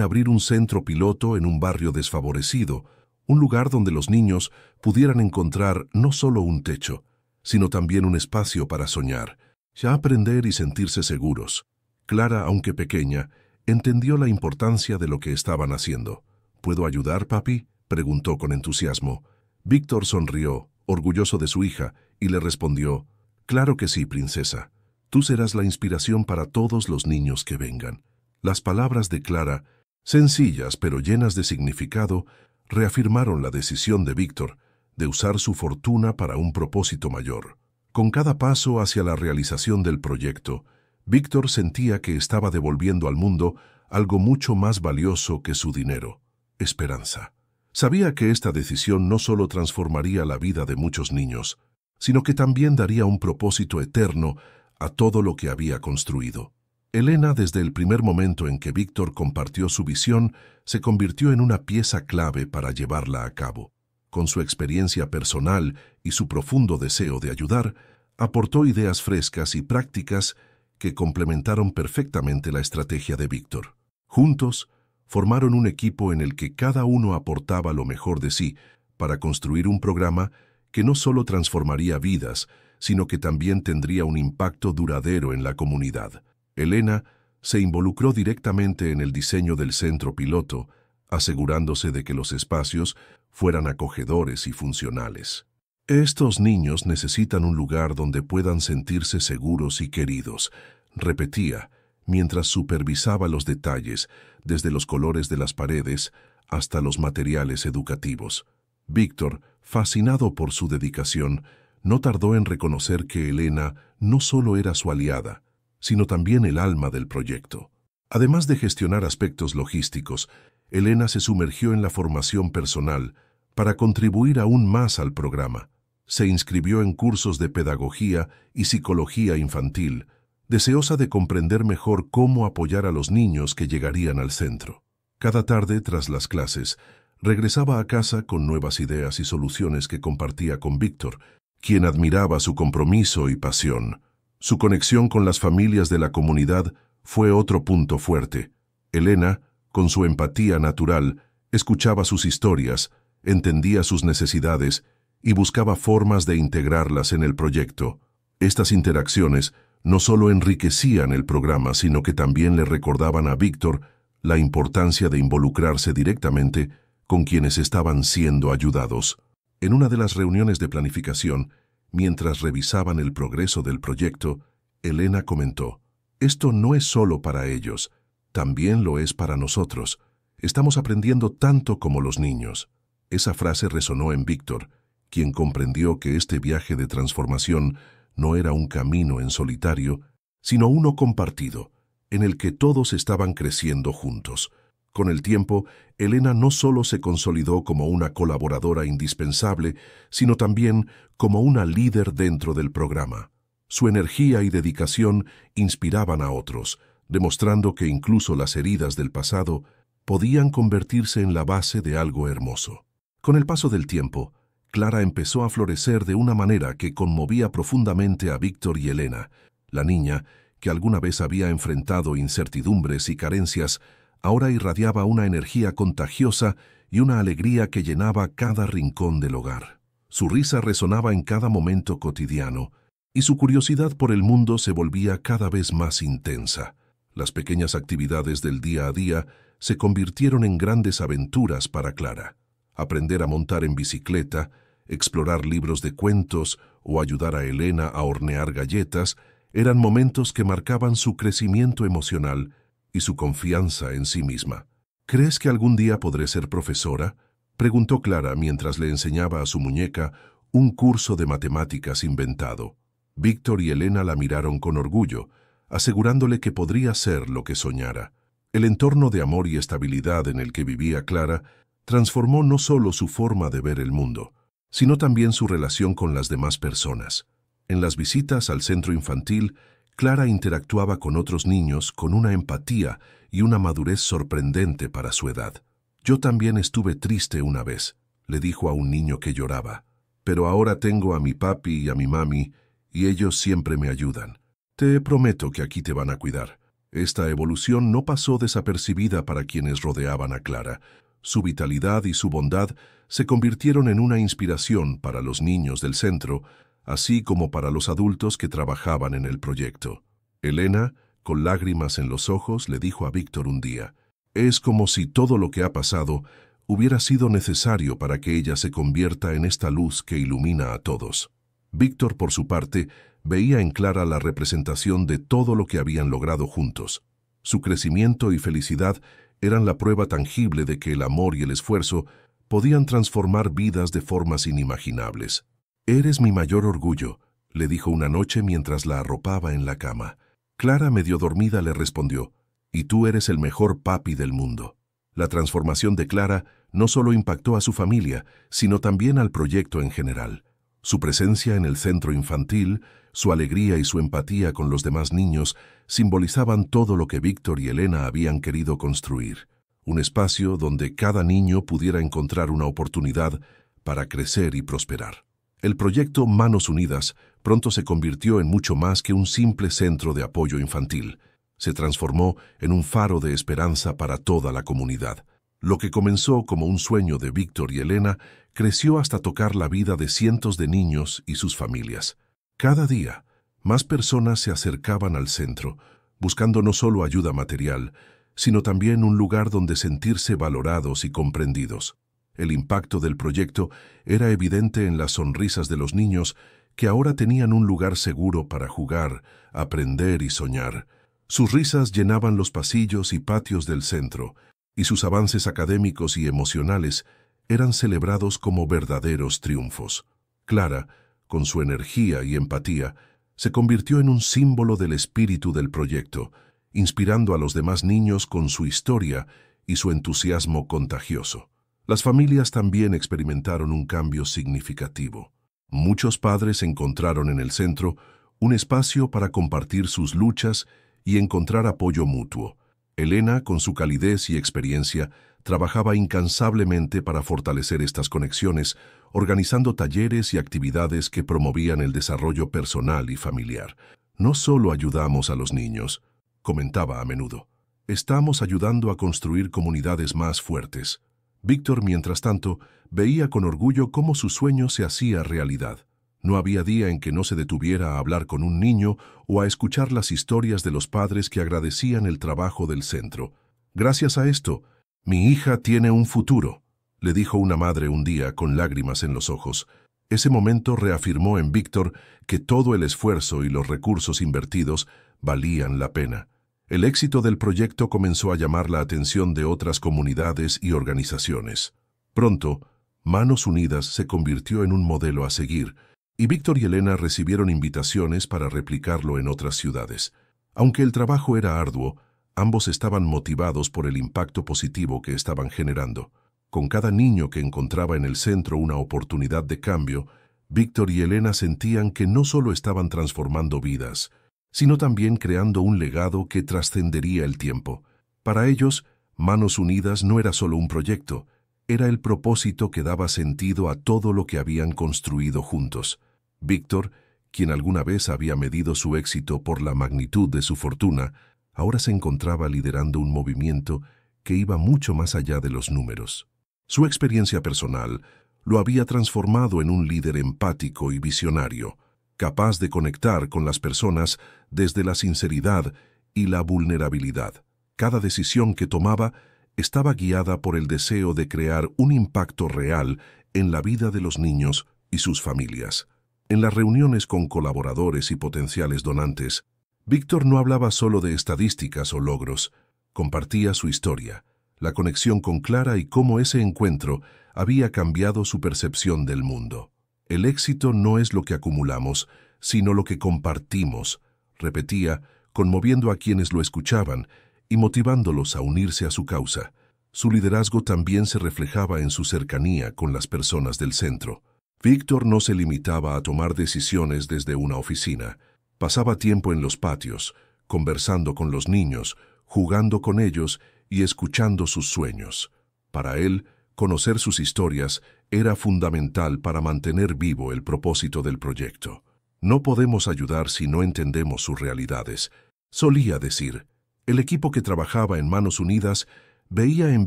abrir un centro piloto en un barrio desfavorecido, un lugar donde los niños pudieran encontrar no solo un techo, sino también un espacio para soñar, ya aprender y sentirse seguros. Clara, aunque pequeña, entendió la importancia de lo que estaban haciendo. «¿Puedo ayudar, papi?», preguntó con entusiasmo. Víctor sonrió, orgulloso de su hija, y le respondió: «Claro que sí, princesa. Tú serás la inspiración para todos los niños que vengan». Las palabras de Clara, sencillas pero llenas de significado, reafirmaron la decisión de Víctor de usar su fortuna para un propósito mayor. Con cada paso hacia la realización del proyecto, Víctor sentía que estaba devolviendo al mundo algo mucho más valioso que su dinero: esperanza. Sabía que esta decisión no solo transformaría la vida de muchos niños, sino que también daría un propósito eterno a todo lo que había construido. Elena, desde el primer momento en que Víctor compartió su visión, se convirtió en una pieza clave para llevarla a cabo. Con su experiencia personal y su profundo deseo de ayudar, aportó ideas frescas y prácticas que complementaron perfectamente la estrategia de Víctor. Juntos, formaron un equipo en el que cada uno aportaba lo mejor de sí para construir un programa que no solo transformaría vidas, sino que también tendría un impacto duradero en la comunidad. Elena se involucró directamente en el diseño del centro piloto, asegurándose de que los espacios fueran acogedores y funcionales. «Estos niños necesitan un lugar donde puedan sentirse seguros y queridos», repetía, mientras supervisaba los detalles, desde los colores de las paredes hasta los materiales educativos. Víctor, fascinado por su dedicación, no tardó en reconocer que Elena no solo era su aliada, sino también el alma del proyecto. Además de gestionar aspectos logísticos, Elena se sumergió en la formación personal para contribuir aún más al programa. Se inscribió en cursos de pedagogía y psicología infantil, deseosa de comprender mejor cómo apoyar a los niños que llegarían al centro. Cada tarde, tras las clases, regresaba a casa con nuevas ideas y soluciones que compartía con Víctor, quien admiraba su compromiso y pasión. Su conexión con las familias de la comunidad fue otro punto fuerte. Elena, con su empatía natural, escuchaba sus historias, entendía sus necesidades y buscaba formas de integrarlas en el proyecto. Estas interacciones no solo enriquecían el programa, sino que también le recordaban a Víctor la importancia de involucrarse directamente con quienes estaban siendo ayudados. En una de las reuniones de planificación, mientras revisaban el progreso del proyecto, Elena comentó: «Esto no es solo para ellos, también lo es para nosotros. Estamos aprendiendo tanto como los niños». Esa frase resonó en Víctor, quien comprendió que este viaje de transformación no era un camino en solitario, sino uno compartido, en el que todos estaban creciendo juntos. Con el tiempo, Elena no solo se consolidó como una colaboradora indispensable, sino también como una líder dentro del programa. Su energía y dedicación inspiraban a otros, demostrando que incluso las heridas del pasado podían convertirse en la base de algo hermoso. Con el paso del tiempo, Clara empezó a florecer de una manera que conmovía profundamente a Víctor y Elena. La niña, que alguna vez había enfrentado incertidumbres y carencias, ahora irradiaba una energía contagiosa y una alegría que llenaba cada rincón del hogar. Su risa resonaba en cada momento cotidiano, y su curiosidad por el mundo se volvía cada vez más intensa. Las pequeñas actividades del día a día se convirtieron en grandes aventuras para Clara. Aprender a montar en bicicleta, explorar libros de cuentos o ayudar a Elena a hornear galletas eran momentos que marcaban su crecimiento emocional y su confianza en sí misma. ¿Crees que algún día podré ser profesora?, preguntó Clara mientras le enseñaba a su muñeca un curso de matemáticas inventado. Víctor y Elena la miraron con orgullo, asegurándole que podría ser lo que soñara. El entorno de amor y estabilidad en el que vivía Clara transformó no solo su forma de ver el mundo, sino también su relación con las demás personas. En las visitas al centro infantil, Clara interactuaba con otros niños con una empatía y una madurez sorprendente para su edad. «Yo también estuve triste una vez», le dijo a un niño que lloraba, «pero ahora tengo a mi papi y a mi mami, y ellos siempre me ayudan. Te prometo que aquí te van a cuidar». Esta evolución no pasó desapercibida para quienes rodeaban a Clara. Su vitalidad y su bondad se convirtieron en una inspiración para los niños del centro, así como para los adultos que trabajaban en el proyecto. Elena, con lágrimas en los ojos, le dijo a Víctor un día: «Es como si todo lo que ha pasado hubiera sido necesario para que ella se convierta en esta luz que ilumina a todos». Víctor, por su parte, veía en Clara la representación de todo lo que habían logrado juntos. Su crecimiento y felicidad eran la prueba tangible de que el amor y el esfuerzo podían transformar vidas de formas inimaginables. «Eres mi mayor orgullo», le dijo una noche mientras la arropaba en la cama. Clara, medio dormida, le respondió: «Y tú eres el mejor papi del mundo». La transformación de Clara no solo impactó a su familia, sino también al proyecto en general. Su presencia en el centro infantil, su alegría y su empatía con los demás niños simbolizaban todo lo que Víctor y Elena habían querido construir. Un espacio donde cada niño pudiera encontrar una oportunidad para crecer y prosperar. El proyecto Manos Unidas pronto se convirtió en mucho más que un simple centro de apoyo infantil. Se transformó en un faro de esperanza para toda la comunidad. Lo que comenzó como un sueño de Víctor y Elena creció hasta tocar la vida de cientos de niños y sus familias. Cada día, más personas se acercaban al centro, buscando no solo ayuda material, sino también un lugar donde sentirse valorados y comprendidos. El impacto del proyecto era evidente en las sonrisas de los niños, que ahora tenían un lugar seguro para jugar, aprender y soñar. Sus risas llenaban los pasillos y patios del centro, y sus avances académicos y emocionales eran celebrados como verdaderos triunfos. Clara, con su energía y empatía, se convirtió en un símbolo del espíritu del proyecto, inspirando a los demás niños con su historia y su entusiasmo contagioso. Las familias también experimentaron un cambio significativo. Muchos padres encontraron en el centro un espacio para compartir sus luchas y encontrar apoyo mutuo. Elena, con su calidez y experiencia, trabajaba incansablemente para fortalecer estas conexiones, organizando talleres y actividades que promovían el desarrollo personal y familiar. «No solo ayudamos a los niños», comentaba a menudo, «estamos ayudando a construir comunidades más fuertes». Víctor, mientras tanto, veía con orgullo cómo su sueño se hacía realidad. No había día en que no se detuviera a hablar con un niño o a escuchar las historias de los padres que agradecían el trabajo del centro. «Gracias a esto, mi hija tiene un futuro», le dijo una madre un día con lágrimas en los ojos. Ese momento reafirmó en Víctor que todo el esfuerzo y los recursos invertidos valían la pena. El éxito del proyecto comenzó a llamar la atención de otras comunidades y organizaciones. Pronto, Manos Unidas se convirtió en un modelo a seguir, y Víctor y Elena recibieron invitaciones para replicarlo en otras ciudades. Aunque el trabajo era arduo, ambos estaban motivados por el impacto positivo que estaban generando. Con cada niño que encontraba en el centro una oportunidad de cambio, Víctor y Elena sentían que no solo estaban transformando vidas, sino también creando un legado que trascendería el tiempo. Para ellos, Manos Unidas no era solo un proyecto, era el propósito que daba sentido a todo lo que habían construido juntos. Víctor, quien alguna vez había medido su éxito por la magnitud de su fortuna, ahora se encontraba liderando un movimiento que iba mucho más allá de los números. Su experiencia personal lo había transformado en un líder empático y visionario, capaz de conectar con las personas desde la sinceridad y la vulnerabilidad. Cada decisión que tomaba estaba guiada por el deseo de crear un impacto real en la vida de los niños y sus familias. En las reuniones con colaboradores y potenciales donantes, Víctor no hablaba solo de estadísticas o logros, compartía su historia, la conexión con Clara y cómo ese encuentro había cambiado su percepción del mundo. El éxito no es lo que acumulamos, sino lo que compartimos, repetía, conmoviendo a quienes lo escuchaban y motivándolos a unirse a su causa. Su liderazgo también se reflejaba en su cercanía con las personas del centro. Víctor no se limitaba a tomar decisiones desde una oficina. Pasaba tiempo en los patios, conversando con los niños, jugando con ellos y escuchando sus sueños. Para él, conocer sus historias era fundamental para mantener vivo el propósito del proyecto. No podemos ayudar si no entendemos sus realidades, solía decir. El equipo que trabajaba en Manos Unidas veía en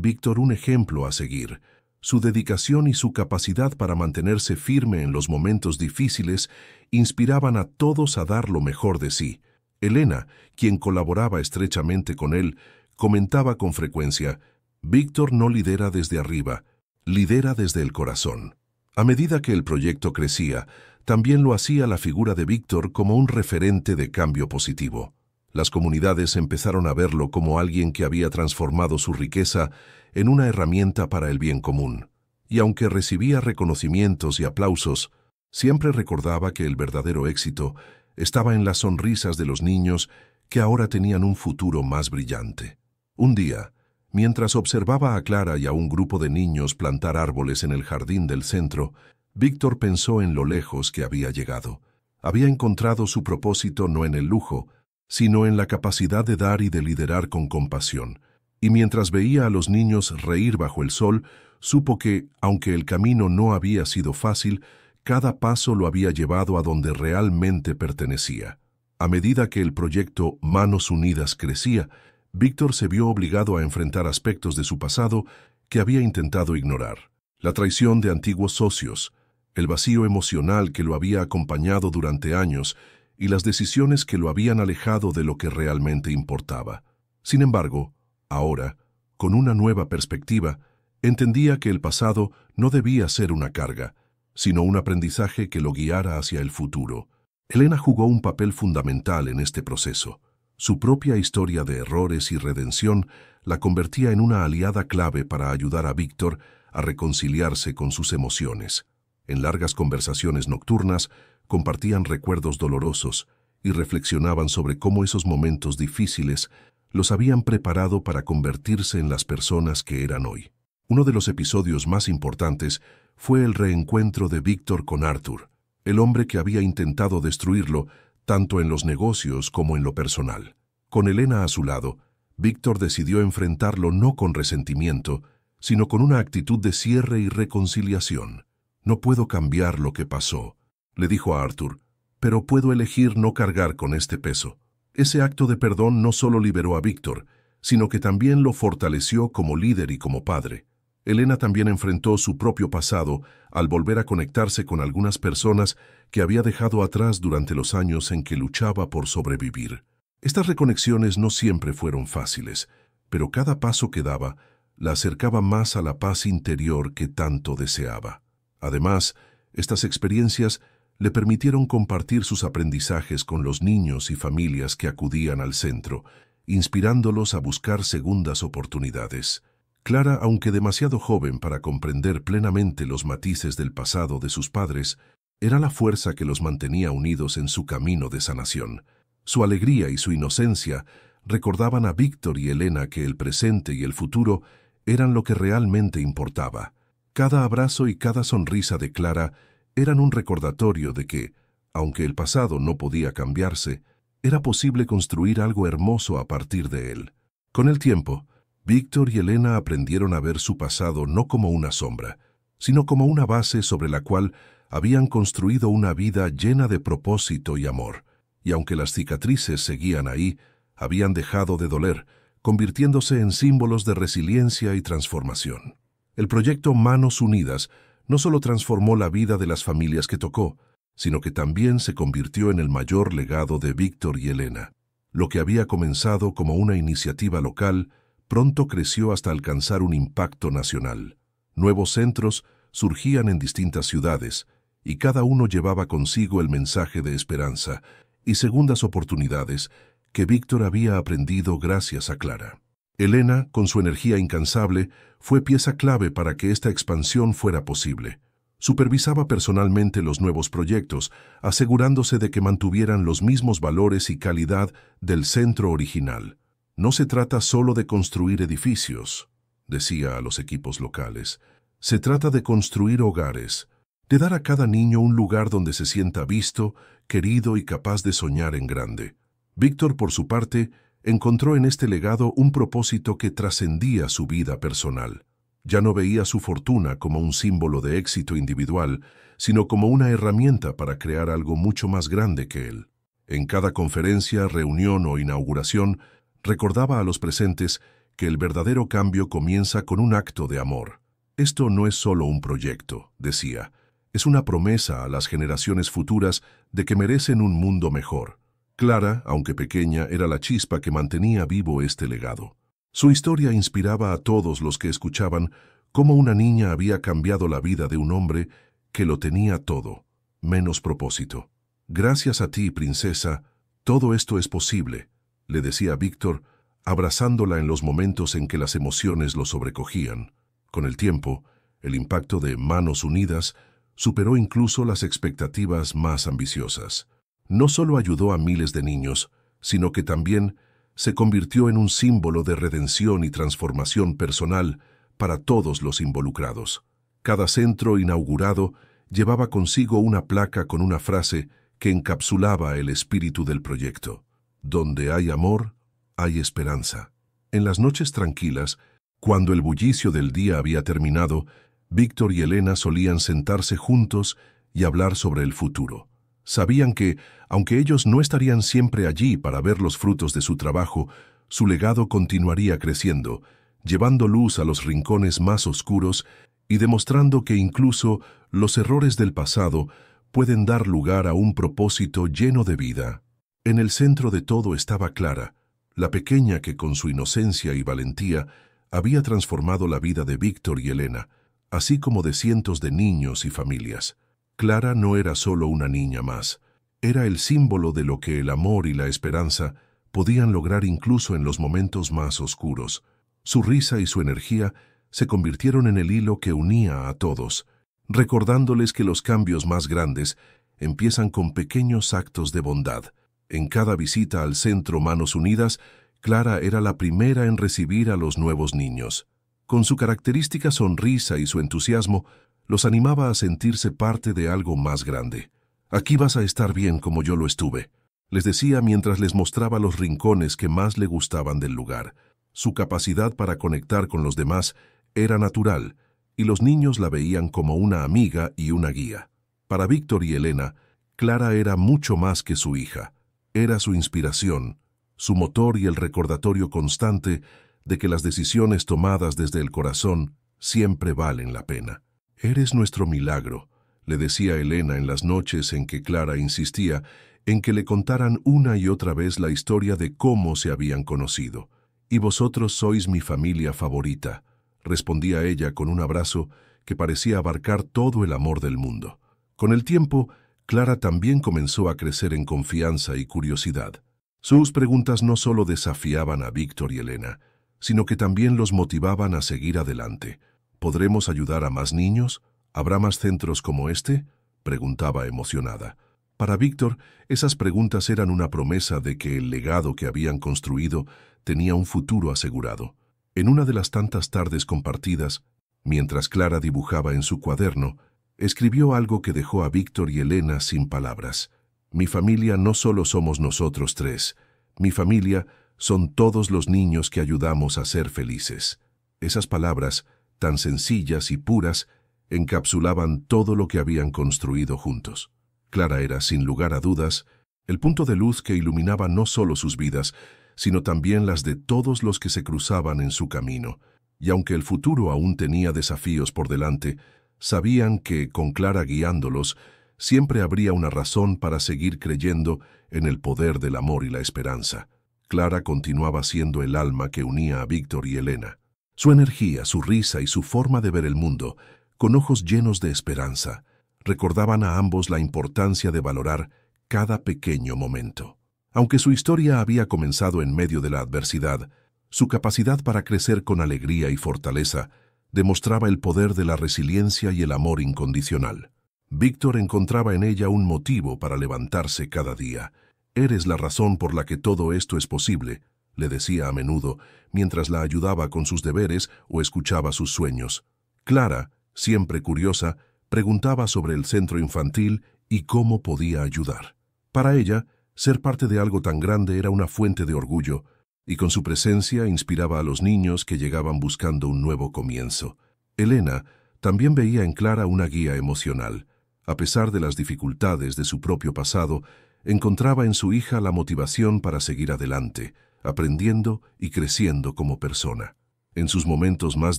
Víctor un ejemplo a seguir. Su dedicación y su capacidad para mantenerse firme en los momentos difíciles inspiraban a todos a dar lo mejor de sí. Elena, quien colaboraba estrechamente con él, comentaba con frecuencia: Víctor no lidera desde arriba, lidera desde el corazón. A medida que el proyecto crecía, también lo hacía la figura de Víctor como un referente de cambio positivo. Las comunidades empezaron a verlo como alguien que había transformado su riqueza en una herramienta para el bien común. Y aunque recibía reconocimientos y aplausos, siempre recordaba que el verdadero éxito estaba en las sonrisas de los niños que ahora tenían un futuro más brillante. Un día, mientras observaba a Clara y a un grupo de niños plantar árboles en el jardín del centro, Víctor pensó en lo lejos que había llegado. Había encontrado su propósito no en el lujo, sino en la capacidad de dar y de liderar con compasión. Y mientras veía a los niños reír bajo el sol, supo que, aunque el camino no había sido fácil, cada paso lo había llevado a donde realmente pertenecía. A medida que el proyecto Manos Unidas crecía, Víctor se vio obligado a enfrentar aspectos de su pasado que había intentado ignorar. La traición de antiguos socios, el vacío emocional que lo había acompañado durante años y las decisiones que lo habían alejado de lo que realmente importaba. Sin embargo, ahora, con una nueva perspectiva, entendía que el pasado no debía ser una carga, sino un aprendizaje que lo guiara hacia el futuro. Elena jugó un papel fundamental en este proceso. Su propia historia de errores y redención la convertía en una aliada clave para ayudar a Víctor a reconciliarse con sus emociones. En largas conversaciones nocturnas, compartían recuerdos dolorosos y reflexionaban sobre cómo esos momentos difíciles los habían preparado para convertirse en las personas que eran hoy. Uno de los episodios más importantes fue el reencuentro de Víctor con Arthur, el hombre que había intentado destruirlo tanto en los negocios como en lo personal. Con Elena a su lado, Víctor decidió enfrentarlo no con resentimiento, sino con una actitud de cierre y reconciliación. «No puedo cambiar lo que pasó», le dijo a Arthur, «pero puedo elegir no cargar con este peso». Ese acto de perdón no solo liberó a Víctor, sino que también lo fortaleció como líder y como padre. Elena también enfrentó su propio pasado al volver a conectarse con algunas personas que había dejado atrás durante los años en que luchaba por sobrevivir. Estas reconexiones no siempre fueron fáciles, pero cada paso que daba la acercaba más a la paz interior que tanto deseaba. Además, estas experiencias le permitieron compartir sus aprendizajes con los niños y familias que acudían al centro, inspirándolos a buscar segundas oportunidades. Clara, aunque demasiado joven para comprender plenamente los matices del pasado de sus padres, era la fuerza que los mantenía unidos en su camino de sanación. Su alegría y su inocencia recordaban a Víctor y Elena que el presente y el futuro eran lo que realmente importaba. Cada abrazo y cada sonrisa de Clara eran un recordatorio de que, aunque el pasado no podía cambiarse, era posible construir algo hermoso a partir de él. Con el tiempo, Víctor y Elena aprendieron a ver su pasado no como una sombra, sino como una base sobre la cual habían construido una vida llena de propósito y amor, y aunque las cicatrices seguían ahí, habían dejado de doler, convirtiéndose en símbolos de resiliencia y transformación. El proyecto Manos Unidas no solo transformó la vida de las familias que tocó, sino que también se convirtió en el mayor legado de Víctor y Elena. Lo que había comenzado como una iniciativa local, pronto creció hasta alcanzar un impacto nacional. Nuevos centros surgían en distintas ciudades, y cada uno llevaba consigo el mensaje de esperanza y segundas oportunidades que Víctor había aprendido gracias a Clara. Elena, con su energía incansable, fue pieza clave para que esta expansión fuera posible. Supervisaba personalmente los nuevos proyectos, asegurándose de que mantuvieran los mismos valores y calidad del centro original. No se trata solo de construir edificios, decía a los equipos locales. Se trata de construir hogares, de dar a cada niño un lugar donde se sienta visto, querido y capaz de soñar en grande. Víctor, por su parte, encontró en este legado un propósito que trascendía su vida personal. Ya no veía su fortuna como un símbolo de éxito individual, sino como una herramienta para crear algo mucho más grande que él. En cada conferencia, reunión o inauguración, recordaba a los presentes que el verdadero cambio comienza con un acto de amor. Esto no es solo un proyecto, decía, es una promesa a las generaciones futuras de que merecen un mundo mejor. Clara, aunque pequeña, era la chispa que mantenía vivo este legado. Su historia inspiraba a todos los que escuchaban cómo una niña había cambiado la vida de un hombre que lo tenía todo, menos propósito. Gracias a ti, princesa, todo esto es posible, le decía Víctor, abrazándola en los momentos en que las emociones lo sobrecogían. Con el tiempo, el impacto de Manos Unidas superó incluso las expectativas más ambiciosas. No solo ayudó a miles de niños, sino que también se convirtió en un símbolo de redención y transformación personal para todos los involucrados. Cada centro inaugurado llevaba consigo una placa con una frase que encapsulaba el espíritu del proyecto. Donde hay amor, hay esperanza. En las noches tranquilas, cuando el bullicio del día había terminado, Víctor y Elena solían sentarse juntos y hablar sobre el futuro. Sabían que, aunque ellos no estarían siempre allí para ver los frutos de su trabajo, su legado continuaría creciendo, llevando luz a los rincones más oscuros y demostrando que incluso los errores del pasado pueden dar lugar a un propósito lleno de vida. En el centro de todo estaba Clara, la pequeña que con su inocencia y valentía había transformado la vida de Víctor y Elena, así como de cientos de niños y familias. Clara no era solo una niña más, era el símbolo de lo que el amor y la esperanza podían lograr incluso en los momentos más oscuros. Su risa y su energía se convirtieron en el hilo que unía a todos, recordándoles que los cambios más grandes empiezan con pequeños actos de bondad. En cada visita al Centro Manos Unidas, Clara era la primera en recibir a los nuevos niños. Con su característica sonrisa y su entusiasmo, los animaba a sentirse parte de algo más grande. Aquí vas a estar bien como yo lo estuve, les decía mientras les mostraba los rincones que más le gustaban del lugar. Su capacidad para conectar con los demás era natural, y los niños la veían como una amiga y una guía. Para Víctor y Elena, Clara era mucho más que su hija. Era su inspiración, su motor y el recordatorio constante de que las decisiones tomadas desde el corazón siempre valen la pena. «Eres nuestro milagro», le decía Elena en las noches en que Clara insistía en que le contaran una y otra vez la historia de cómo se habían conocido. «Y vosotros sois mi familia favorita», respondía ella con un abrazo que parecía abarcar todo el amor del mundo. Con el tiempo, Clara también comenzó a crecer en confianza y curiosidad. Sus preguntas no solo desafiaban a Víctor y Elena, sino que también los motivaban a seguir adelante. ¿Podremos ayudar a más niños? ¿Habrá más centros como este?, preguntaba emocionada. Para Víctor, esas preguntas eran una promesa de que el legado que habían construido tenía un futuro asegurado. En una de las tantas tardes compartidas, mientras Clara dibujaba en su cuaderno, escribió algo que dejó a Víctor y Elena sin palabras. «Mi familia no solo somos nosotros tres. Mi familia son todos los niños que ayudamos a ser felices. Esas palabras, tan sencillas y puras, encapsulaban todo lo que habían construido juntos. Clara era, sin lugar a dudas, el punto de luz que iluminaba no solo sus vidas, sino también las de todos los que se cruzaban en su camino. Y aunque el futuro aún tenía desafíos por delante, sabían que, con Clara guiándolos, siempre habría una razón para seguir creyendo en el poder del amor y la esperanza. Clara continuaba siendo el alma que unía a Víctor y Elena. Su energía, su risa y su forma de ver el mundo, con ojos llenos de esperanza, recordaban a ambos la importancia de valorar cada pequeño momento. Aunque su historia había comenzado en medio de la adversidad, su capacidad para crecer con alegría y fortaleza demostraba el poder de la resiliencia y el amor incondicional. Víctor encontraba en ella un motivo para levantarse cada día. «Eres la razón por la que todo esto es posible», le decía a menudo, mientras la ayudaba con sus deberes o escuchaba sus sueños. Clara, siempre curiosa, preguntaba sobre el centro infantil y cómo podía ayudar. Para ella, ser parte de algo tan grande era una fuente de orgullo, y con su presencia inspiraba a los niños que llegaban buscando un nuevo comienzo. Elena también veía en Clara una guía emocional. A pesar de las dificultades de su propio pasado, encontraba en su hija la motivación para seguir adelante, aprendiendo y creciendo como persona. En sus momentos más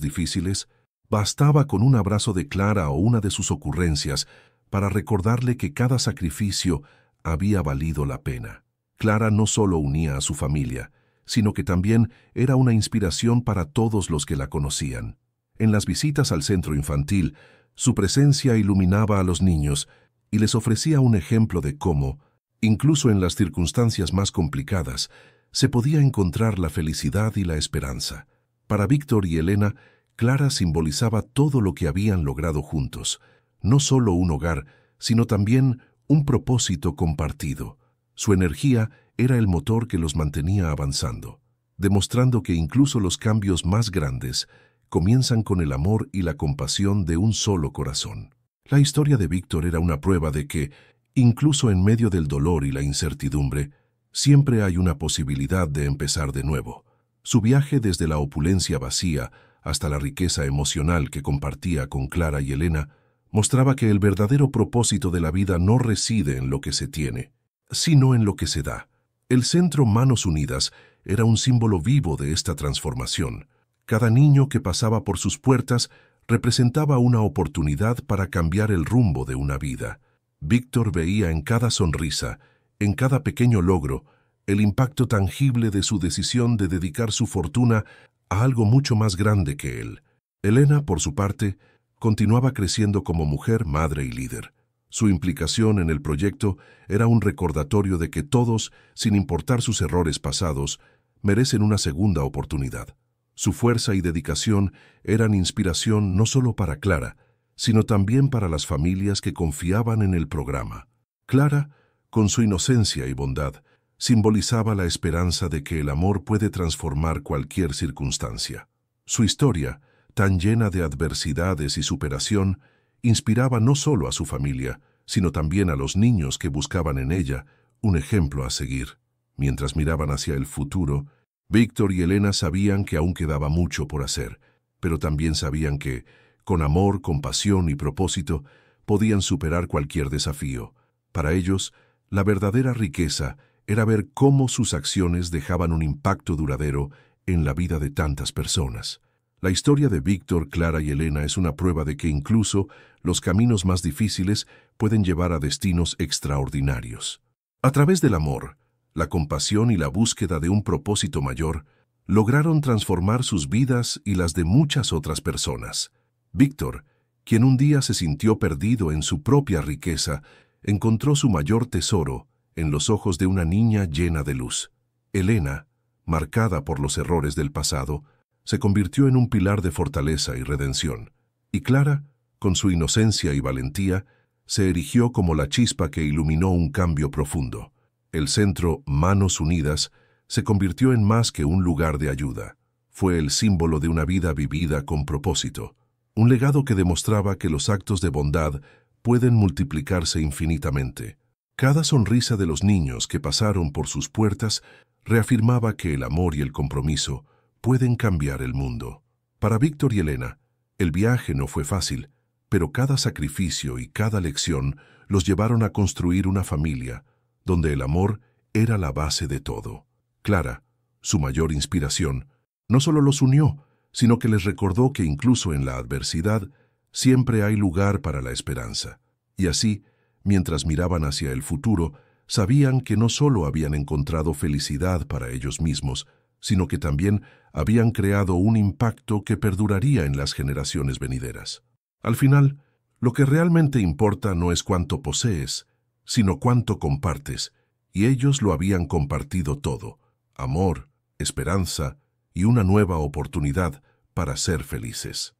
difíciles, bastaba con un abrazo de Clara o una de sus ocurrencias para recordarle que cada sacrificio había valido la pena. Clara no solo unía a su familia, sino que también era una inspiración para todos los que la conocían. En las visitas al centro infantil, su presencia iluminaba a los niños y les ofrecía un ejemplo de cómo, incluso en las circunstancias más complicadas, se podía encontrar la felicidad y la esperanza. Para Víctor y Elena, Clara simbolizaba todo lo que habían logrado juntos, no solo un hogar, sino también un propósito compartido. Su energía era el motor que los mantenía avanzando, demostrando que incluso los cambios más grandes comienzan con el amor y la compasión de un solo corazón. La historia de Víctor era una prueba de que, incluso en medio del dolor y la incertidumbre, siempre hay una posibilidad de empezar de nuevo. Su viaje desde la opulencia vacía hasta la riqueza emocional que compartía con Clara y Elena mostraba que el verdadero propósito de la vida no reside en lo que se tiene, sino en lo que se da. El centro Manos Unidas era un símbolo vivo de esta transformación. Cada niño que pasaba por sus puertas representaba una oportunidad para cambiar el rumbo de una vida. Víctor veía en cada sonrisa, en cada pequeño logro, el impacto tangible de su decisión de dedicar su fortuna a algo mucho más grande que él. Elena, por su parte, continuaba creciendo como mujer, madre y líder. Su implicación en el proyecto era un recordatorio de que todos, sin importar sus errores pasados, merecen una segunda oportunidad. Su fuerza y dedicación eran inspiración no solo para Clara, sino también para las familias que confiaban en el programa. Clara, con su inocencia y bondad, simbolizaba la esperanza de que el amor puede transformar cualquier circunstancia. Su historia, tan llena de adversidades y superación, inspiraba no solo a su familia, sino también a los niños que buscaban en ella un ejemplo a seguir. Mientras miraban hacia el futuro, Víctor y Elena sabían que aún quedaba mucho por hacer, pero también sabían que, con amor, compasión y propósito, podían superar cualquier desafío. Para ellos, la verdadera riqueza era ver cómo sus acciones dejaban un impacto duradero en la vida de tantas personas. La historia de Víctor, Clara y Elena es una prueba de que incluso los caminos más difíciles pueden llevar a destinos extraordinarios. A través del amor, la compasión y la búsqueda de un propósito mayor, lograron transformar sus vidas y las de muchas otras personas. Víctor, quien un día se sintió perdido en su propia riqueza, encontró su mayor tesoro en los ojos de una niña llena de luz. Elena, marcada por los errores del pasado, se convirtió en un pilar de fortaleza y redención. Y Clara, con su inocencia y valentía, se erigió como la chispa que iluminó un cambio profundo. El centro Manos Unidas se convirtió en más que un lugar de ayuda. Fue el símbolo de una vida vivida con propósito, un legado que demostraba que los actos de bondad pueden multiplicarse infinitamente. Cada sonrisa de los niños que pasaron por sus puertas reafirmaba que el amor y el compromiso pueden cambiar el mundo. Para Víctor y Elena, el viaje no fue fácil, pero cada sacrificio y cada lección los llevaron a construir una familia donde el amor era la base de todo. Clara, su mayor inspiración, no solo los unió, sino que les recordó que incluso en la adversidad siempre hay lugar para la esperanza. Y así, mientras miraban hacia el futuro, sabían que no solo habían encontrado felicidad para ellos mismos, sino que también habían creado un impacto que perduraría en las generaciones venideras. Al final, lo que realmente importa no es cuánto posees, sino cuánto compartes, y ellos lo habían compartido todo: amor, esperanza y una nueva oportunidad para ser felices.